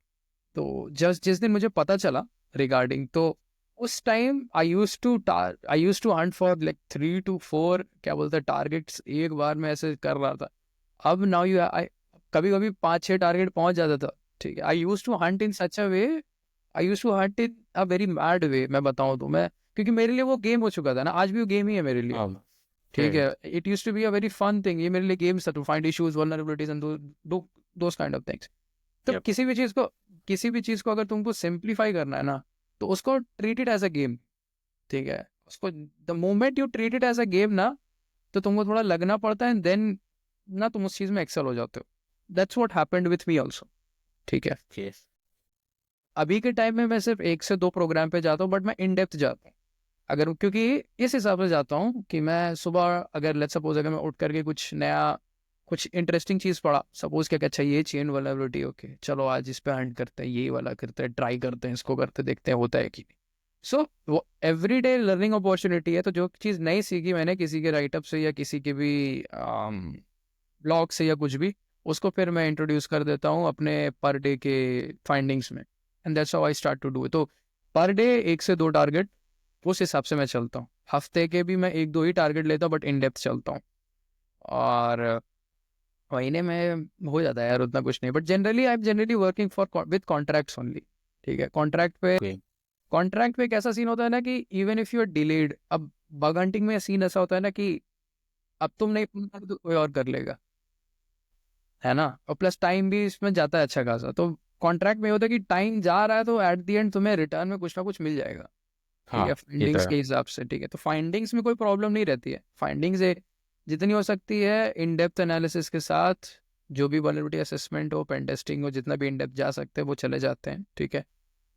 तो जस्ट जिस दिन मुझे पता चला रिगार्डिंग, तो उस time I use to hunt for like 3 to 4, क्या बोलते हैं, टारगेट्स एक बार में ऐसे कर रहा था। अब नाउ यू आई, कभी कभी 5-6 टारगेट पहुंच जाता था, ठीक है। I use to hunt in such a way, I use to hunt in a very mad way, मैं बताऊं तो मैं, क्योंकि मेरे लिए वो गेम हो चुका था ना, आज भी वो गेम ही है मेरे लिए, हाँ ठीक Correct. है। It use to be a very fun thing, ये मेरे लिए गेम्स था, to find issues, vulnerabilities and those kind of things. तो Yep. किसी भी चीज को अगर तुमको सिंप्लीफाई करना है ना, तो उसको treat it as a game, ठीक है। उसको the moment you treat it as a game ना, तो तुमको थोड़ा लगना पड़ता है, देन ना तुम उस चीज में एक्सेल हो जाते हो। That's what happened with me also, ठीक है। Okay. अभी के टाइम में मैं सिर्फ 1 से 2 प्रोग्राम पे जाता हूँ, बट मैं इन डेप्थ जाता हूँ, अगर, क्योंकि इस हिसाब से जाता हूँ कि मैं सुबह, अगर लेट्स सपोज अगर मैं उठ करके कुछ नया, कुछ इंटरेस्टिंग चीज़ पढ़ा, सपोज क्या, अच्छा ये चेन वल्नरेबिलिटी, ओके चलो आज इस पे हंट करते हैं, ये वाला करते हैं, ट्राई करते हैं, इसको करते देखते हैं होता है कि नहीं। सो वो एवरी डे लर्निंग अपॉर्चुनिटी है। तो जो चीज़ नहीं सीखी मैंने किसी के राइटअप से या किसी के भी ब्लॉग से या कुछ भी, उसको फिर मैं इंट्रोड्यूस कर देता हूँ अपने पर डे के फाइंडिंग्स में, and that's how I start to do it. तो पर डे 1 से 2 टारगेट, उस हिसाब से मैं चलता हूँ। हफ्ते के भी मैं 1-2 ही टारगेट लेता हूँ, बट इन डेप्थ चलता हूँ। और महीने में हो जाता है यार, उतना कुछ नहीं, but generally I am generally working for with contracts only, ठीक है। Okay. कॉन्ट्रैक्ट पे एक ऐसा सीन होता है ना कि even if you are delayed, अब बग हंटिंग में सीन ऐसा होता है ना कि अब तुम नहीं तो कोई और कर लेगा, है ना, और प्लस टाइम भी इसमें जाता है अच्छा खासा। तो कॉन्ट्रैक्ट में ये होता है कि टाइम जा रहा है, तो एट द एंड तुम्हें रिटर्न में कुछ ना कुछ मिल जाएगा, ठीक हाँ है, ये तो फाइंडिंग्स है. के हिसाब से, ठीक है। तो फाइंडिंग्स में कोई प्रॉब्लम नहीं रहती है, फाइंडिंग्स जितनी हो सकती है इन डेप्थ एनालिसिस के साथ, जो भी वल्नरेबिलिटी असेसमेंट हो, पेन टेस्टिंग हो, जितना भी इन डेप्थ जा सकते हैं वो चले जाते हैं, ठीक है।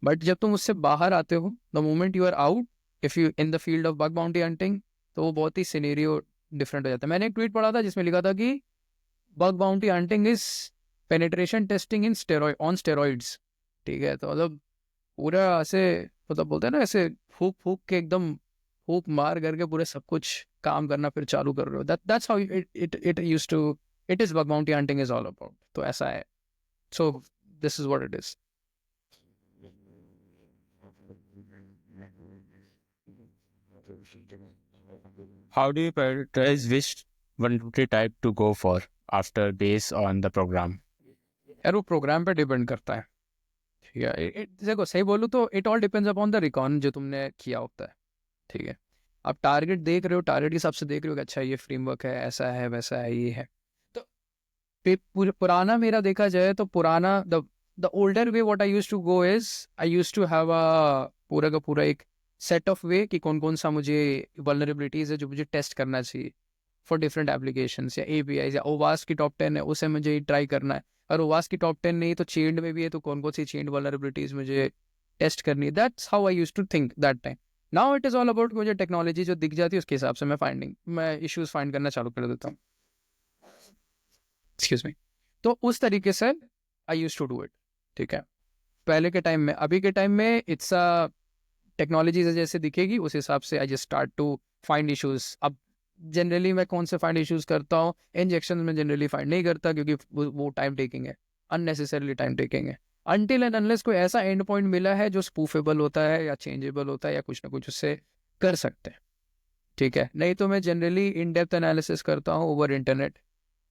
बट जब तुम उससे बाहर आते हो, the moment you are out, if you in the field of bug bounty hunting, तो वो बहुत ही सिनेरियो डिफरेंट हो जाता है। मैंने एक ट्वीट पढ़ा था जिसमें लिखा था कि bug bounty hunting is penetration testing in steroid on steroids, ठीक है। तो मतलब पूरा ऐसे, मतलब बोलते हैं ना ऐसे, फूक फूक के एकदम, फूक मार करके पूरे सब कुछ काम करना फिर चालू कर रहे हो। That's how it used to, it is bug bounty hunting is all about. तो ऐसा है, so this is what it is. How do you prioritize which vulnerability type to go for after based on the program? यार वो programme पे depend करता है, ठीक है। देखो सही बोलूँ तो it all depends upon the recon जो तुमने किया होता है, ठीक है। आप टारगेट देख रहे हो, टारगेट के हिसाब से देख रहे हो कि अच्छा ये फ्रेमवर्क है, ऐसा है, वैसा है, ये है। तो पुराना मेरा देखा जाए तो पुराना, the older way what I used to go is, I used to have a पूरा का पूरा एक सेट ऑफ वे कि कौन कौन सा मुझे वल्नरेबिलिटीज है जो मुझे टेस्ट करना चाहिए फॉर डिफरेंट एप्लीकेशंस या एपीआई, या ओवास की टॉप 10 है उसे मुझे ट्राई करना है। और ओवास की टॉप 10 नहीं तो चेंड में भी है, तो कौन कौन सी चेंड वल्नरेबिलिटीज मुझे टेस्ट करनी है। That's how I used to think that time. Now it is all about, मुझे टेक्नोलॉजी जो दिख जाती है उसके हिसाब से मैं इश्यूज फाइंड करना चालू कर देता हूँ, एक्सक्यूज मी। तो उस तरीके से आई यूज टू डू इट, ठीक है। पहले के टाइम में, अभी के टाइम में इट्स अ टेक्नोलॉजी से जैसे दिखेगी उस हिसाब से I just start to find issues. अब जनरली मैं कौन से फाइंड इश्यूज करता हूँ, इंजेक्शन में जनरली फाइंड नहीं करता, क्योंकि वो टाइम टेकिंग है, अननेसेसरली टाइम टेकिंग है। अनटिल एंड अनलेस कोई ऐसा एंड पॉइंट मिला है जो स्पूफेबल होता है या चेंजेबल होता है या कुछ ना कुछ उससे कर सकते हैं, ठीक है। नहीं तो मैं जनरली इन डेप्थ एनालिसिस करता हूँ ओवर इंटरनेट।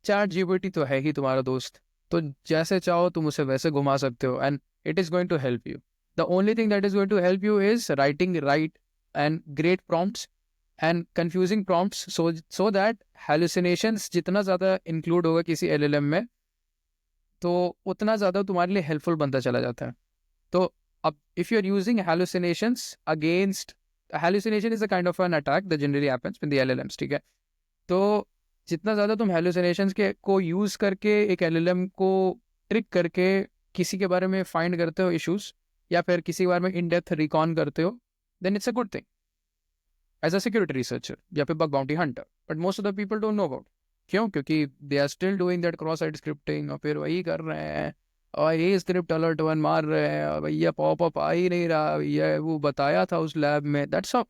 चैट जीपीटी तो है ही तुम्हारा दोस्त, तो जैसे चाहो तुम उसे वैसे घुमा सकते हो, and it is going to help you. The only thing that is going to help you is writing right and great prompts and confusing prompts, so that hallucinations जितना ज़्यादा इंक्लूड होगा किसी एलएलएम में, तो उतना ज़्यादा तुम्हारे लिए हेल्पफुल बनता चला जाता है. तो अब if you are using hallucinations against, hallucination is a kind of an attack that generally happens with the LLMs, ठीक है. तो जितना ज़्यादा तुम हेलुसिनेशंस के को यूज़ करके एक एलएलएम को ट्रिक करके किसी के बारे में फाइंड करते हो इश्यूज, या फिर किसी के बारे में इन डेप्थ रिकॉन करते हो, then it's a good thing as a security researcher या फिर bug bounty hunter. But most of the people don't know about. क्यों? क्योंकि they are still doing that cross site scripting, और फिर वही कर रहे हैं, और ये स्क्रिप्ट अलर्ट वन मार रहे हैं, और भैया पॉपअप आ ही नहीं रहा, भैया वो बताया था उस लैब में, दैट्स ऑल.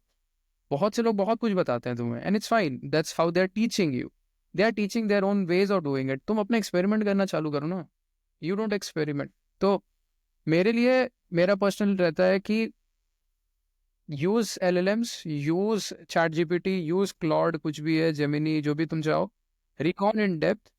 बहुत से लोग बहुत कुछ बताते हैं तुम्हें, and it's fine, that's how they are teaching you. They are teaching their own ways of doing it. तुम अपना एक्सपेरिमेंट करना चालू करो ना. You don't experiment. तो मेरे लिए मेरा पर्सनल रहता है कि use LLMs, use ChatGPT, use Claude, कुछ भी है, जेमिनी, जो भी तुम चाहो, रिकॉन इन डेप्थ.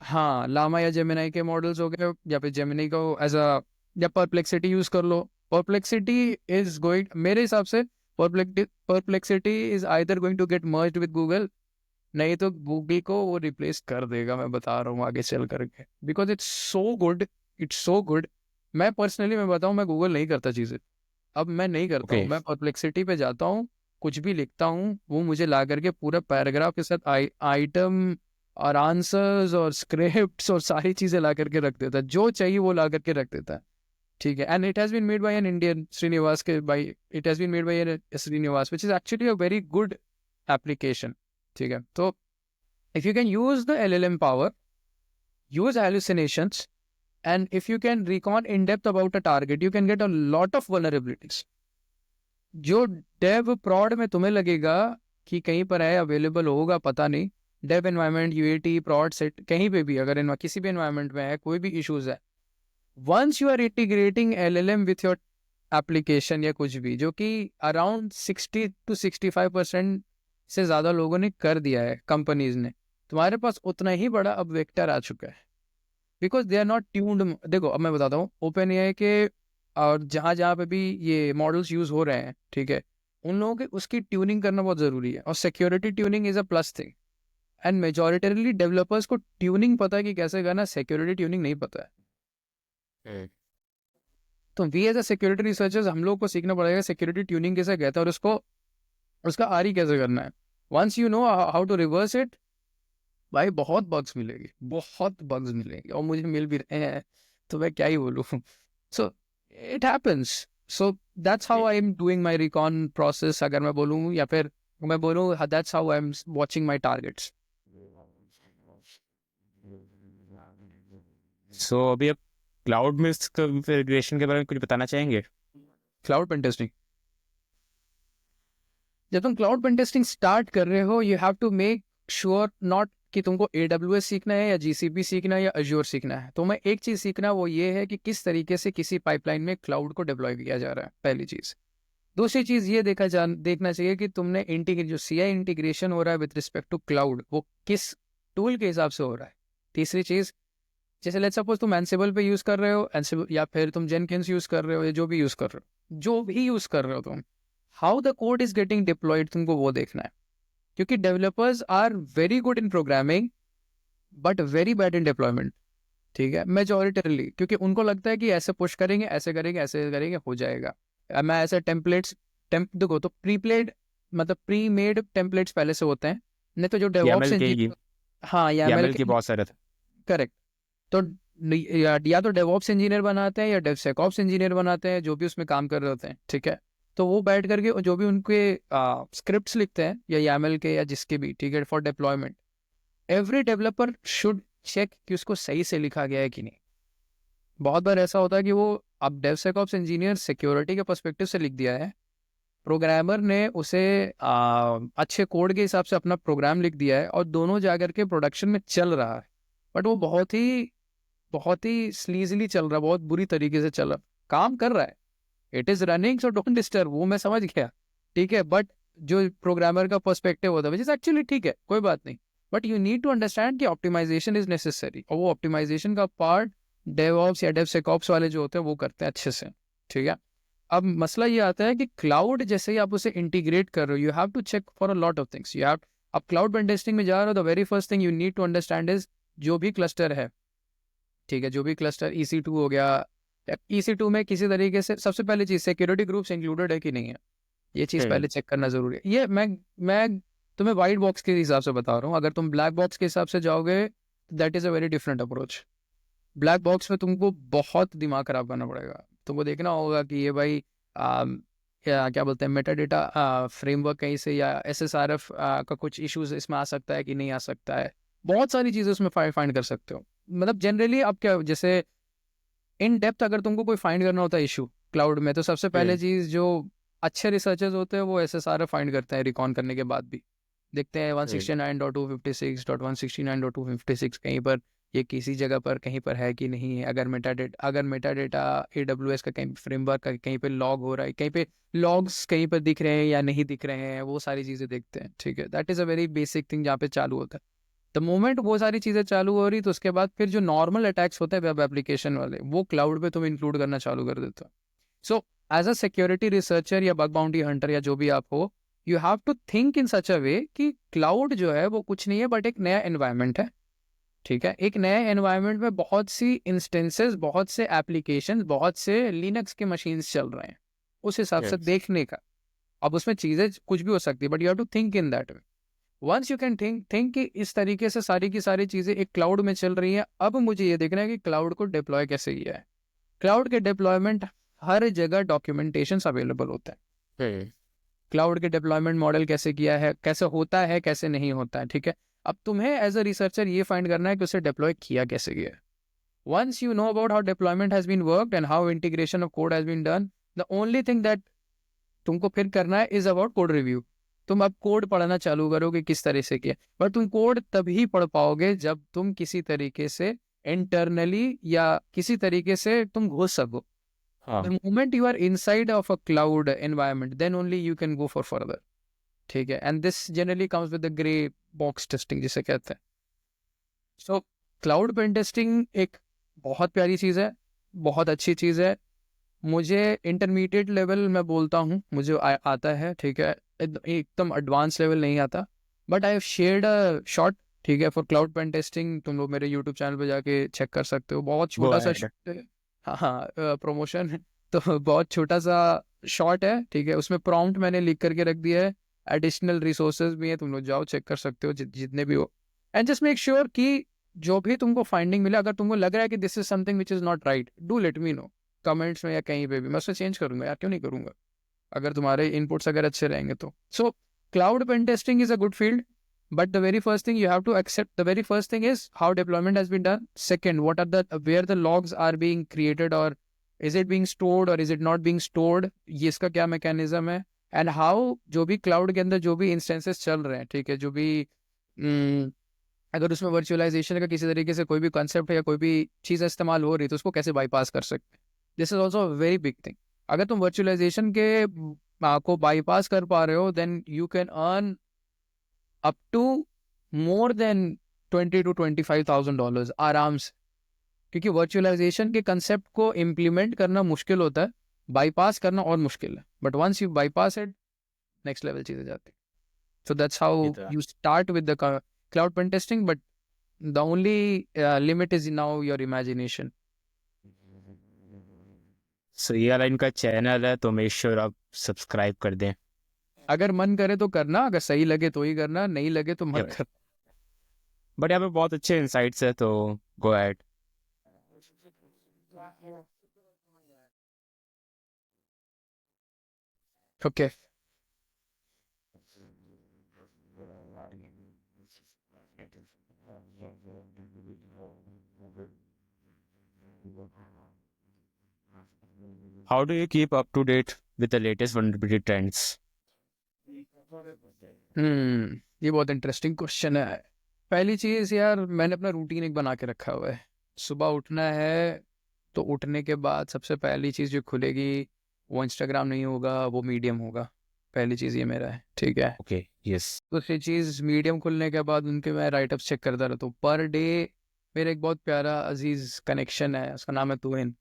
हाँ, लामा या जेमिनाई के मॉडल्स हो गए, या फिर जेमिनी को एज अ, या परप्लेक्सिटी यूज कर लो. परप्लेक्सिटी इज गोइंग, मेरे हिसाब से Perplexity is either going to get merged with Google, नहीं तो गूगल को वो रिप्लेस कर देगा, मैं बता रहा हूँ आगे चल करके, because it's so good, it's so good. मैं पर्सनली मैं बताऊँ, मैं गूगल नहीं करता चीज़ें. अब मैं नहीं करता ओके हूँ, मैं परप्लेक्सिटी पे जाता हूँ, कुछ भी लिखता हूँ, वो मुझे ला करके पूरा पैराग्राफ के साथ आइटम और आंसर्स और स्क्रिप्ट्स और सारी चीज़ें ला करके रख देता है, जो चाहिए वो ला करके रख देता है, ठीक है. And it has been made by an Indian, Srinivas के बाई, it has been made by an Srinivas, which is actually a very good application, ठीक है. तो if you can use the LLM power, use hallucinations, and if you can recon in depth about a target, you can get a lot of vulnerabilities. जो Dave प्रॉड में तुम्हें लगेगा कि कहीं पर है, अवेलेबल होगा, पता नहीं, डेव एनवायरनमेंट, यूएटी, प्रॉड सेट, कहीं पे भी अगर किसी भी एनवायरनमेंट में है, कोई भी इश्यूज है, once you are integrating LLM with your application या कुछ भी, जो कि अराउंड 60 to 65% से ज़्यादा लोगों ने कर दिया है, कंपनीज ने, तुम्हारे पास उतना ही बड़ा अब वेक्टर आ चुका है, because they are not tuned. देखो अब मैं बताता हूँ, ओपन एआई के और जहाँ जहाँ पे भी ये मॉडल्स यूज़ हो रहे हैं, ठीक है, उन लोगों के उसकी ट्यूनिंग करना बहुत ज़रूरी है, और security tuning is a plus thing. And मेजॉरिटरली डेवलपर्स को ट्यूनिंग पता है कि कैसे करना, सिक्योरिटी ट्यूनिंग नहीं पता है. तो we as a security researchers, हम लोग को सीखना पड़ेगा सिक्योरिटी ट्यूनिंग कैसे कहता है, और उसको उसका आरी कैसे करना है. Once you know how to reverse it, भाई बहुत बग्स मिलेगी, बहुत बग्स मिलेंगे, और मुझे मिल भी रहे हैं, तो मैं क्या ही बोलूँ. So it happens. So that's how I am doing my recon process, अगर मैं बोलूँ, या फिर मैं बोलूँ that's how I am watching my targets. So अभी आप क्लाउड में कॉन्फ़िगरेशन के बारे में कुछ बताना चाहेंगे? क्लाउड पेन टेस्टिंग, जब तुम क्लाउड पेन टेस्टिंग स्टार्ट कर रहे हो, you have to make sure not कि तुमको AWS सीखना है या GCP सीखना है या Azure सीखना है. तो मैं एक चीज़ सीखना, वो ये है कि किस तरीके से किसी पाइपलाइन में क्लाउड को डिप्लॉय किया जा रहा है, पहली चीज़. दूसरी चीज़ ये देखना चाहिए कि तुमने जो CI इंटीग्रेशन हो रहा है विद रिस्पेक्ट टू क्लाउड, वो किस टूल के हिसाब से हो रहा है. तीसरी चीज़, जैसे लेट्स सपोज तुम एनसिबल पे यूज़ कर रहे हो, एनसिबल, या फिर तुम जेनकिंस यूज़ कर रहे हो, या जो भी यूज़ कर रहे हो, जो भी यूज़ कर रहे हो तुम, how the code is getting deployed, तुमको वो देखना है. क्योंकि developers are very good in programming but very bad in deployment, ठीक है, मेजॉरिटरली, क्योंकि उनको लगता है कि ऐसे पुश करेंगे, ऐसे करेंगे, ऐसे करेंगे, हो जाएगा. मैं ऐसे टेम्पलेट्स, देखो, तो प्रीप्लेड मतलब प्री मेड टेम्पलेट्स पहले से होते हैं, नहीं तो जो डेवऑप्स YAML के इंजीनियर, हाँ, या YAML ML की बहुत सारे थे. करेक्ट. तो या तो डेवऑप्स इंजीनियर बनाते हैं या डेवसेकऑप्स इंजीनियर बनाते हैं, जो भी उसमें काम कर रहे होते हैं, ठीक है. तो वो बैठ करके जो भी उनके स्क्रिप्ट्स लिखते हैं, या YAML के या जिसके भी, ठीक है, for deployment, every developer should check कि उसको सही से लिखा गया है कि नहीं. बहुत बार ऐसा होता है कि वो, अब डेवसेकऑप्स इंजीनियर सिक्योरिटी के पर्सपेक्टिव से लिख दिया है, प्रोग्रामर ने उसे अच्छे कोड के हिसाब से अपना प्रोग्राम लिख दिया है, और दोनों जाकर के प्रोडक्शन में चल रहा है, बट वो बहुत ही स्लीजली चल रहा है, बहुत बुरी तरीके से चल रहा, काम कर रहा है, it is running, so don't disturb, वो मैं समझ गया, ठीक है. बट जो प्रोग्रामर का पर्सपेक्टिव होता है, विच इज एक्चुअली ठीक है, कोई बात नहीं, but you need to understand कि ऑप्टिमाइजेशन इज नेसेसरी, और वो ऑप्टिमाइजेशन का पार्ट डेवऑप्स या डेवसेकऑप्स वाले जो होते हैं वो करते हैं अच्छे से, ठीक है। अब मसला ये आता है कि क्लाउड जैसे ही आप उसे इंटीग्रेट कर रहे हो, you have to check for a lot of things. You have, अब क्लाउड पेन टेस्टिंग में जा रहे हो, the very first thing you need to understand is जो भी क्लस्टर है, ठीक है, जो भी क्लस्टर EC2 हो गया, EC2 में किसी तरीके से सबसे पहले चीज़ सिक्योरिटी ग्रुप्स इंक्लूडेड है कि नहीं है, ये चीज़ पहले चेक करना जरूरी है। ये मैं तुम्हें वाइट बॉक्स के हिसाब से बता रहा हूँ, अगर तुम ब्लैक बॉक्स के हिसाब से जाओगे that is a very different approach. Black box में तुमको बहुत दिमाग खराब करना पड़ेगा, तुमको देखना होगा कि ये भाई क्या बोलते हैं मेटा डेटा फ्रेमवर्क कहीं से या SSRF का कुछ इश्यूज इसमें आ सकता है कि नहीं आ सकता है, बहुत सारी चीज़ें उसमें फाइंड कर सकते हो। मतलब जनरली अब क्या, जैसे इन डेप्थ अगर तुमको कोई फाइंड करना होता है इशू क्लाउड में, तो सबसे पहले चीज़ जो अच्छे रिसर्चर्स होते हैं वो SSRF फाइंड करते हैं रिकॉन करने के बाद भी, देखते हैं 169.256.169.256 कहीं पर ये किसी जगह पर कहीं पर है कि नहीं है। अगर मेटा डेटा AWS का कहीं फ्रेमवर्क का कहीं पे लॉग हो रहा है, कहीं पे लॉग्स कहीं पर दिख रहे हैं या नहीं दिख रहे हैं, वो सारी चीज़ें देखते हैं, ठीक है। That is a very basic thing जहाँ पे चालू होता है। द मोमेंट वो सारी चीज़ें चालू हो रही तो उसके बाद फिर जो नॉर्मल अटैक्स होते हैं वेब एप्लीकेशन वाले, वो क्लाउड पे तुम इंक्लूड करना चालू कर देते हो। So as a security researcher या बग बाउंटी हंटर या जो भी आप हो, you have to think in such a way कि क्लाउड जो है वो कुछ नहीं है बट एक नया एनवायरनमेंट है, ठीक है। एक नए एनवायरनमेंट में बहुत सी इंस्टेंसेस, बहुत से एप्लीकेशंस, बहुत से लिनक्स के मशीन्स चल रहे हैं, उस हिसाब से देखने का। अब उसमें चीज़ें कुछ भी हो सकती है but you have to think in that way. Once you can think कि इस तरीके से सारी की सारी चीज़ें एक क्लाउड में चल रही हैं, अब मुझे ये देखना है कि क्लाउड को डिप्लॉय कैसे किया है। क्लाउड के डिप्लॉयमेंट हर जगह डॉक्यूमेंटेशन अवेलेबल होता है, क्लाउड के डिप्लॉयमेंट मॉडल कैसे किया है, कैसे होता है, कैसे नहीं होता है, ठीक है। अब तुम्हें एज अ रिसर्चर ये फाइंड करना है कि उसे डिप्लॉय किया कैसे गया है। Once you know about how deployment has been worked and how integration of code has been done, the only thing that तुमको फिर करना है इज अबाउट कोड रिव्यू। तुम अब कोड पढ़ना चालू करोगे किस तरह से किया, बट तुम कोड तभी पढ़ पाओगे जब तुम किसी तरीके से इंटरनली या किसी तरीके से तुम घुस सको। The moment you are inside of a cloud environment, then only you can go for further, ठीक है। And this generally comes with the gray box testing जिसे कहते हैं। So cloud pen testing एक बहुत प्यारी चीज़ है, बहुत अच्छी चीज़ है। मुझे इंटरमीडिएट लेवल मैं बोलता हूँ मुझे आता है, ठीक है, एकदम एडवांस लेवल नहीं आता, but I have shared a short, ठीक है, फॉर क्लाउड पेन टेस्टिंग। तुम लोग मेरे यूट्यूब चैनल पे जाके चेक कर सकते हो, बहुत छोटा सा शॉर्ट है। हाँ प्रमोशन है तो बहुत छोटा सा शॉर्ट है, ठीक है। उसमें प्रॉम्प्ट मैंने लिख करके रख दिया है, एडिशनल रिसोर्सेज भी हैं, तुम लोग जाओ चेक कर सकते हो जितने भी हो। एंड जस्ट मेक श्योर कि जो भी तुमको फाइंडिंग मिले, अगर तुमको लग रहा है कि this is something which is not right, do let me know comments में या कहीं पे भी, मैं उसे चेंज करूंगा यार, क्यों नहीं करूंगा, अगर तुम्हारे इनपुट्स अगर अच्छे रहेंगे तो। So cloud pen testing is a good field, but the very first thing you have to accept, the very first thing is how deployment has been done. Second, what are the where the logs are being created, or is it being stored or is it not being stored, ये इसका क्या mechanism है। And how जो भी cloud के अंदर जो भी इंस्टेंसेस चल रहे हैं, ठीक है, जो भी अगर उसमें वर्चुअलाइजेशन का किसी तरीके से कोई भी कॉन्सेप्ट है या कोई भी चीज़ इस्तेमाल हो रही है तो उसको कैसे बाईपास कर सकते हैं। This is also very big thing. अगर तुम वर्चुअलाइजेशन के को बाईपास कर पा रहे हो, then you can earn up to more than $20,000 to $25,000 आराम से, क्योंकि वर्चुअलाइजेशन के कंसेप्ट को इम्प्लीमेंट करना मुश्किल होता है, बाईपास करना और मुश्किल है, but once you bypass it next level चीज़ें जाती है। So that's how you start with the cloud pen testing, but the only limit is now your imagination. सो ये वाला इनका चैनल है तो मेक श्योर आप सब्सक्राइब कर दें। अगर मन करे तो करना, अगर सही लगे तो ही करना, नहीं लगे तो मत कर। बट यहाँ पे बहुत अच्छे इंसाइट्स है तो go ahead. Okay How do you keep up to date with the latest vulnerability trends? ये बहुत इंटरेस्टिंग क्वेश्चन है। पहली चीज़ यार, मैंने अपना रूटीन एक बना के रखा हुआ है। सुबह उठना है तो उठने के बाद सबसे पहली चीज़ जो खुलेगी वो इंस्टाग्राम नहीं होगा, वो मीडियम होगा। पहली चीज़ ये मेरा है, ठीक है। Okay, yes. दूसरी चीज़, मीडियम खुलने के बाद उनके मैं राइटअप्स चेक करता रहता हूँ पर डे। मेरा एक बहुत प्यारा अजीज कनेक्शन है, उसका नाम है तुहिन।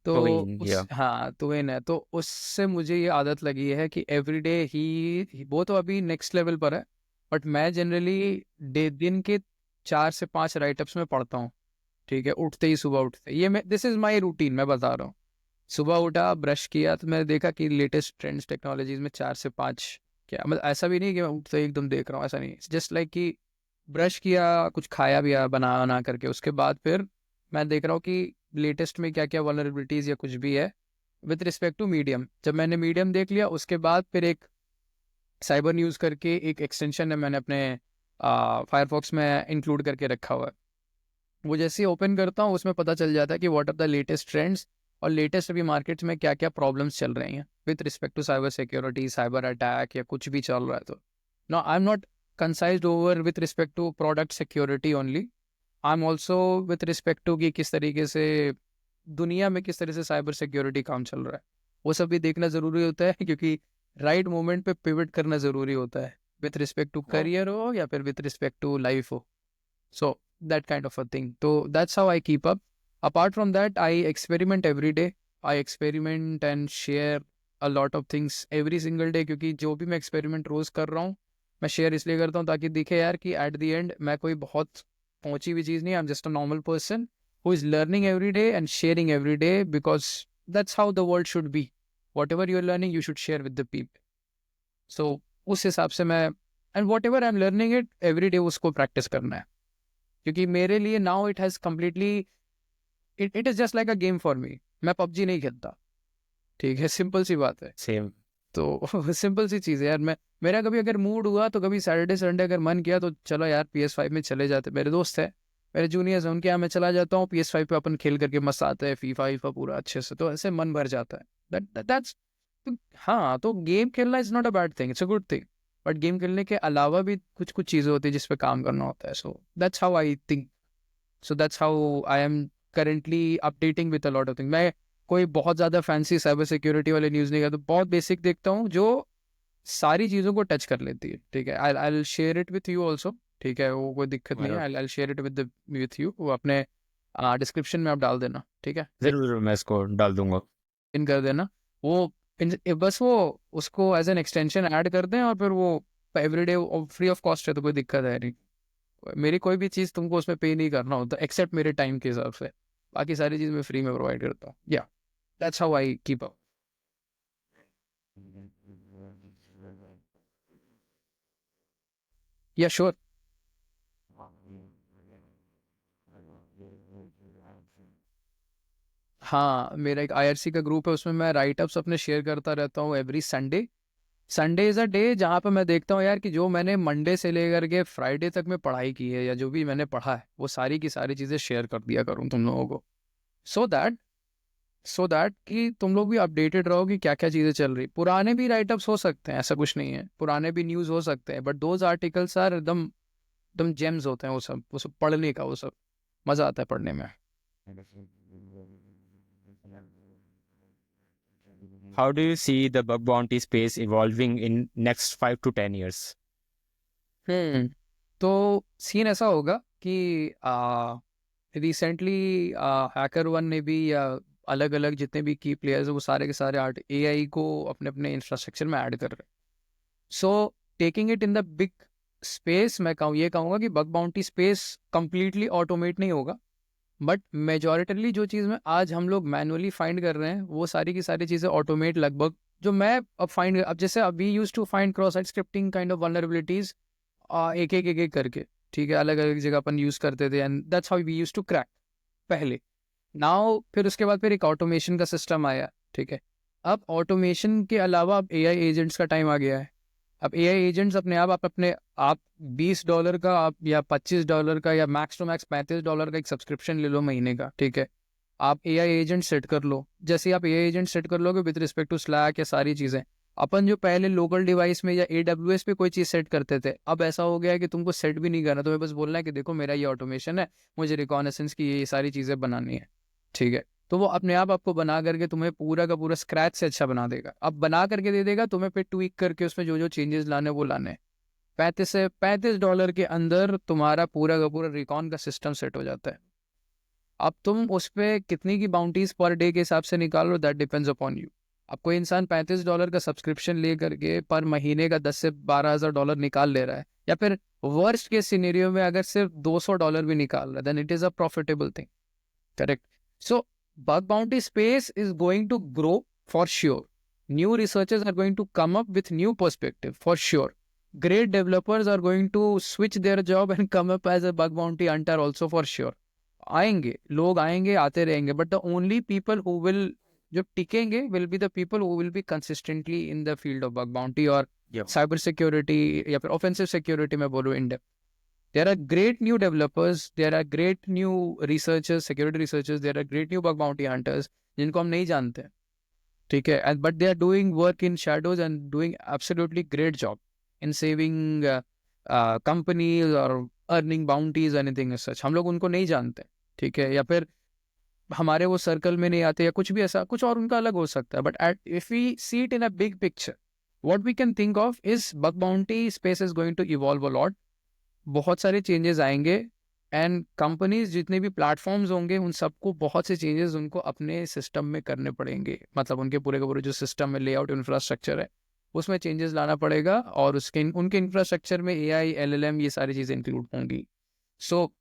तो तो उस हाँ तुहिन है, तो उससे मुझे ये आदत लगी है कि एवरीडे ही वो तो अभी नेक्स्ट लेवल पर है, बट मैं जनरली दिन के 4 से 5 राइटअप्स में पढ़ता हूँ। ठीक है, उठते ही, सुबह उठते ये मैं, दिस इज माई रूटीन, मैं बता रहा हूँ। सुबह उठा, ब्रश किया, तो मैंने देखा कि लेटेस्ट ट्रेंड्स टेक्नोलॉजीज में 4 से 5 क्या, मतलब ऐसा भी नहीं कि मैं उठते ही एकदम देख रहा हूँ, ऐसा नहीं, जस्ट लाइक कि ब्रश किया, कुछ खाया भी बना करके, उसके बाद फिर मैं देख रहा हूँ कि लेटेस्ट में क्या क्या वल्नरेबिलिटीज या कुछ भी है विथ रिस्पेक्ट टू मीडियम। जब मैंने मीडियम देख लिया, उसके बाद फिर एक साइबर न्यूज़ करके एक एक्सटेंशन है, मैंने अपने फायरफॉक्स में इंक्लूड करके रखा हुआ है। वो जैसे ही ओपन करता हूँ, उसमें पता चल जाता है कि what are the latest trends और लेटेस्ट अभी मार्केट्स में क्या क्या प्रॉब्लम्स चल रही हैं with respect to cyber security, cyber attack या कुछ भी चल रहा है। तो no, I am not concised over with respect to product security only, I am also with respect to कि किस तरीके से दुनिया में किस तरह से साइबर सिक्योरिटी काम चल रहा है, वो सब भी देखना ज़रूरी होता है क्योंकि राइट मोमेंट पे पिवट करना ज़रूरी होता है, विथ रिस्पेक्ट टू करियर हो या फिर विथ रिस्पेक्ट टू लाइफ हो। So that kind of a thing. So that's how I keep up. Apart from that, I experiment every day. I experiment and share a lot of things every single day, क्योंकि जो भी मैं experiment रोज़ कर रहा हूँ, मैं share इसलिए करता हूँ ताकि दिखे यार कि एट द एंड मैं कोई बहुत पहुंची हुई चीज़ नहीं, I am just a normal person who is learning every day and sharing every day, because that's how the world should be. Whatever you are learning you should share with the people. So उस हिसाब से मैं, and whatever I am learning it every day, उसको practice करना है, क्योंकि मेरे लिए now it has completely, it is just like a game for मी। मैं पबजी नहीं खेलता, ठीक है, सिंपल सी बात है। सेम। तो सिंपल सी चीज़ है यार, मैं, मेरा कभी अगर मूड हुआ तो कभी सैटरडे संडे अगर मन किया तो चलो यार PS5 में चले जाते, मेरे दोस्त है, मेरे जूनियर्स हैं, उनके यहाँ मैं चला जाता हूँ, PS5 पे अपन खेल करके मस्त आते हैं, फीफा पूरा अच्छे से, तो ऐसे मन भर जाता है। दैट्स, हाँ, तो गेम खेलना is not a bad thing, it's a good thing, but game खेलने के अलावा भी कुछ कुछ चीज़ें होती है जिस पे काम करना होता है। So that's how I think, so that's how I am currently updating with a lot of thing. मैं कोई बहुत ज़्यादा फैंसी साइबर सिक्योरिटी वाले न्यूज़ नहीं करता, बहुत बेसिक देखता हूँ जो सारी चीज़ों को टच कर लेती है। ठीक है, I I share it with you also, ठीक है, वो कोई दिक्कत नहीं है, I I share it with you, वो अपने डिस्क्रिप्शन में आप डाल देना, ठीक है, ज़रूर मैं इसको डाल दूंगा। इन कर देना वो, बस वो उसको एज एन एक्सटेंशन ऐड कर दें और फिर वो एवरीडे फ्री ऑफ कॉस्ट है, तो कोई दिक्कत है नहीं। मेरी कोई भी चीज़ तुमको उसमें पे नहीं करना होता एक्सेप्ट मेरे टाइम के हिसाब से, बाकी सारी चीज़ मैं फ्री में प्रोवाइड करता हूँ। या that's how I keep up. या श्योर। हाँ, मेरा एक IRC का ग्रुप है, उसमें मैं राइटअप्स अपने शेयर करता रहता हूँ every Sunday. Sunday is a day जहाँ पे मैं देखता हूँ यार कि जो मैंने मंडे से लेकर के फ्राइडे तक में पढ़ाई की है या जो भी मैंने पढ़ा है, वो सारी की सारी चीज़ें शेयर कर दिया करूँ तुम लोगों को, सो दैट कि तुम लोग भी अपडेटेड रहो कि क्या क्या चीज़ें चल रही। पुराने भी राइटअप्स हो सकते हैं, ऐसा कुछ नहीं है, पुराने भी न्यूज़ हो सकते हैं, बट दोज आर्टिकल्स आर एकदम एकदम जेम्स होते हैं, वो सब पढ़ने का, वो सब मज़ा आता है पढ़ने में। How do you see the bug bounty space evolving in next 5 to 10 years? तो सीन ऐसा होगा कि रिसेंटली हैकर वन ने भी, या अलग अलग जितने भी की प्लेयर्स हैं, वो सारे के सारे AI को अपने अपने इंफ्रास्ट्रक्चर में ऐड कर रहे हैं। So taking it in the big space, मैं कहूँगा कि bug bounty space completely automate नहीं होगा, बट मेजॉरिटली जो चीज़ में आज हम लोग मैनुअली फाइंड कर रहे हैं, वो सारी की सारी चीज़ें ऑटोमेट लगभग, जो मैं अब जैसे अभी use to find cross site scripting kind of vulnerabilities, एक एक करके, ठीक है, अलग अलग जगह अपन यूज़ करते थे, and that's how we use to crack पहले। नाउ फिर उसके बाद फिर एक ऑटोमेशन का सिस्टम आया, ठीक है। अब ऑटोमेशन के अलावा अब AI एजेंट्स का टाइम आ गया है। अब AI एजेंट्स अपने आप अपने आप $20 का, आप या $25 का, या मैक्स टू मैक्स $35 का एक सब्सक्रिप्शन ले लो महीने का, ठीक है। आप AI एजेंट सेट कर लो, जैसे ही आप AI एजेंट सेट कर लोगे विद रिस्पेक्ट टू स्लैक या सारी चीज़ें, अपन जो पहले लोकल डिवाइस में या AWS पे कोई चीज़ सेट करते थे, अब ऐसा हो गया है कि तुमको सेट भी नहीं करना, तुम्हें बस बोलना है कि देखो मेरा ये ऑटोमेशन है, मुझे रिकॉनेसेंस की ये सारी चीज़ें बनानी है, ठीक है। तो वो अपने आप आपको बना करके तुम्हें पूरा का पूरा स्क्रैच से अच्छा बना देगा। अब बना करके दे देगा तुम्हें, फिर ट्वीक करके उसमें जो जो चेंजेस लाने वो लाने हैं। $35 के अंदर तुम्हारा पूरा का पूरा रिकॉन का सिस्टम सेट हो जाता है। अब तुम उस पर कितनी की बाउंटीज पर डे के हिसाब से निकालो, दैट डिपेंड्स अपॉन यू। अब कोई इंसान $35 का सब्सक्रिप्शन ले करके पर महीने का 10 से 12 हज़ार डॉलर निकाल ले रहा है, या फिर वर्स्ट के सिनेरियो में अगर सिर्फ $200 भी निकाल रहा है, then it is a profitable thing, correct? So bug bounty space is going to grow for sure. New researchers are going to come up with new perspective for sure. Great developers are going to switch their job and come up as a bug bounty hunter also for sure. आएंगे लोग, आएंगे आते रहेंगे, but the only people who will जो टिकेंगे will be the people who will be consistently in the field of bug bounty or cyber security या फिर offensive security में बोलूँ in depth. There are great new developers, there are great new researchers, security researchers, there are great new bug bounty hunters जिनको हम नहीं जानते, ठीक है, and but they are doing work in shadows and doing absolutely great job in saving companies or earning bounties, anything as such. हम लोग उनको नहीं जानते, ठीक है, या फिर हमारे वो सर्कल में नहीं आते, या कुछ भी ऐसा, कुछ और उनका अलग हो सकता है, but if we see it in a big picture, what we can think of is bug bounty space is going to evolve a lot. बहुत सारे चेंजेस आएंगे, एंड कंपनीज जितने भी प्लेटफॉर्म्स होंगे उन सबको बहुत से चेंजेस उनको अपने सिस्टम में करने पड़ेंगे, मतलब उनके पूरे के पूरे जो सिस्टम में लेआउट इंफ्रास्ट्रक्चर है उसमें चेंजेस लाना पड़ेगा, और उसके उनके इंफ्रास्ट्रक्चर में AI LLM ये सारी चीज़ें इंक्लूड होंगी. So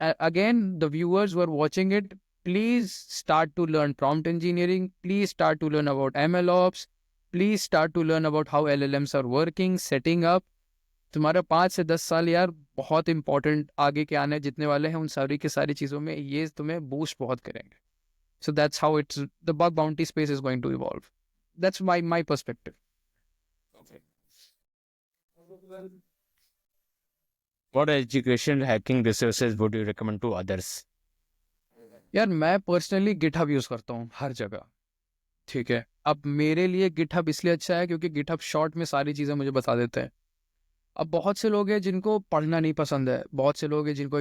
again the viewers who are watching it, please start to learn prompt engineering, please start to learn about MLOps, please start to learn about how LLMs are working, setting up. तुम्हारा 5 से 10 साल यार बहुत important आगे के आने जितने वाले हैं, उन सारी की सारी चीज़ों में ये तुम्हें बूस्ट बहुत करेंगे. So that's how it's the bug bounty space is going to evolve. That's my perspective. What education hacking resources would you recommend to others? यार मैं पर्सनली गिटहब यूज़ करता हूँ हर जगह, ठीक है. अब मेरे लिए गिटहब इसलिए अच्छा है क्योंकि गिटहब शॉर्ट में सारी चीज़ें मुझे बता देते हैं. अब बहुत से लोग हैं जिनको पढ़ना नहीं पसंद है, बहुत से लोग हैं जिनको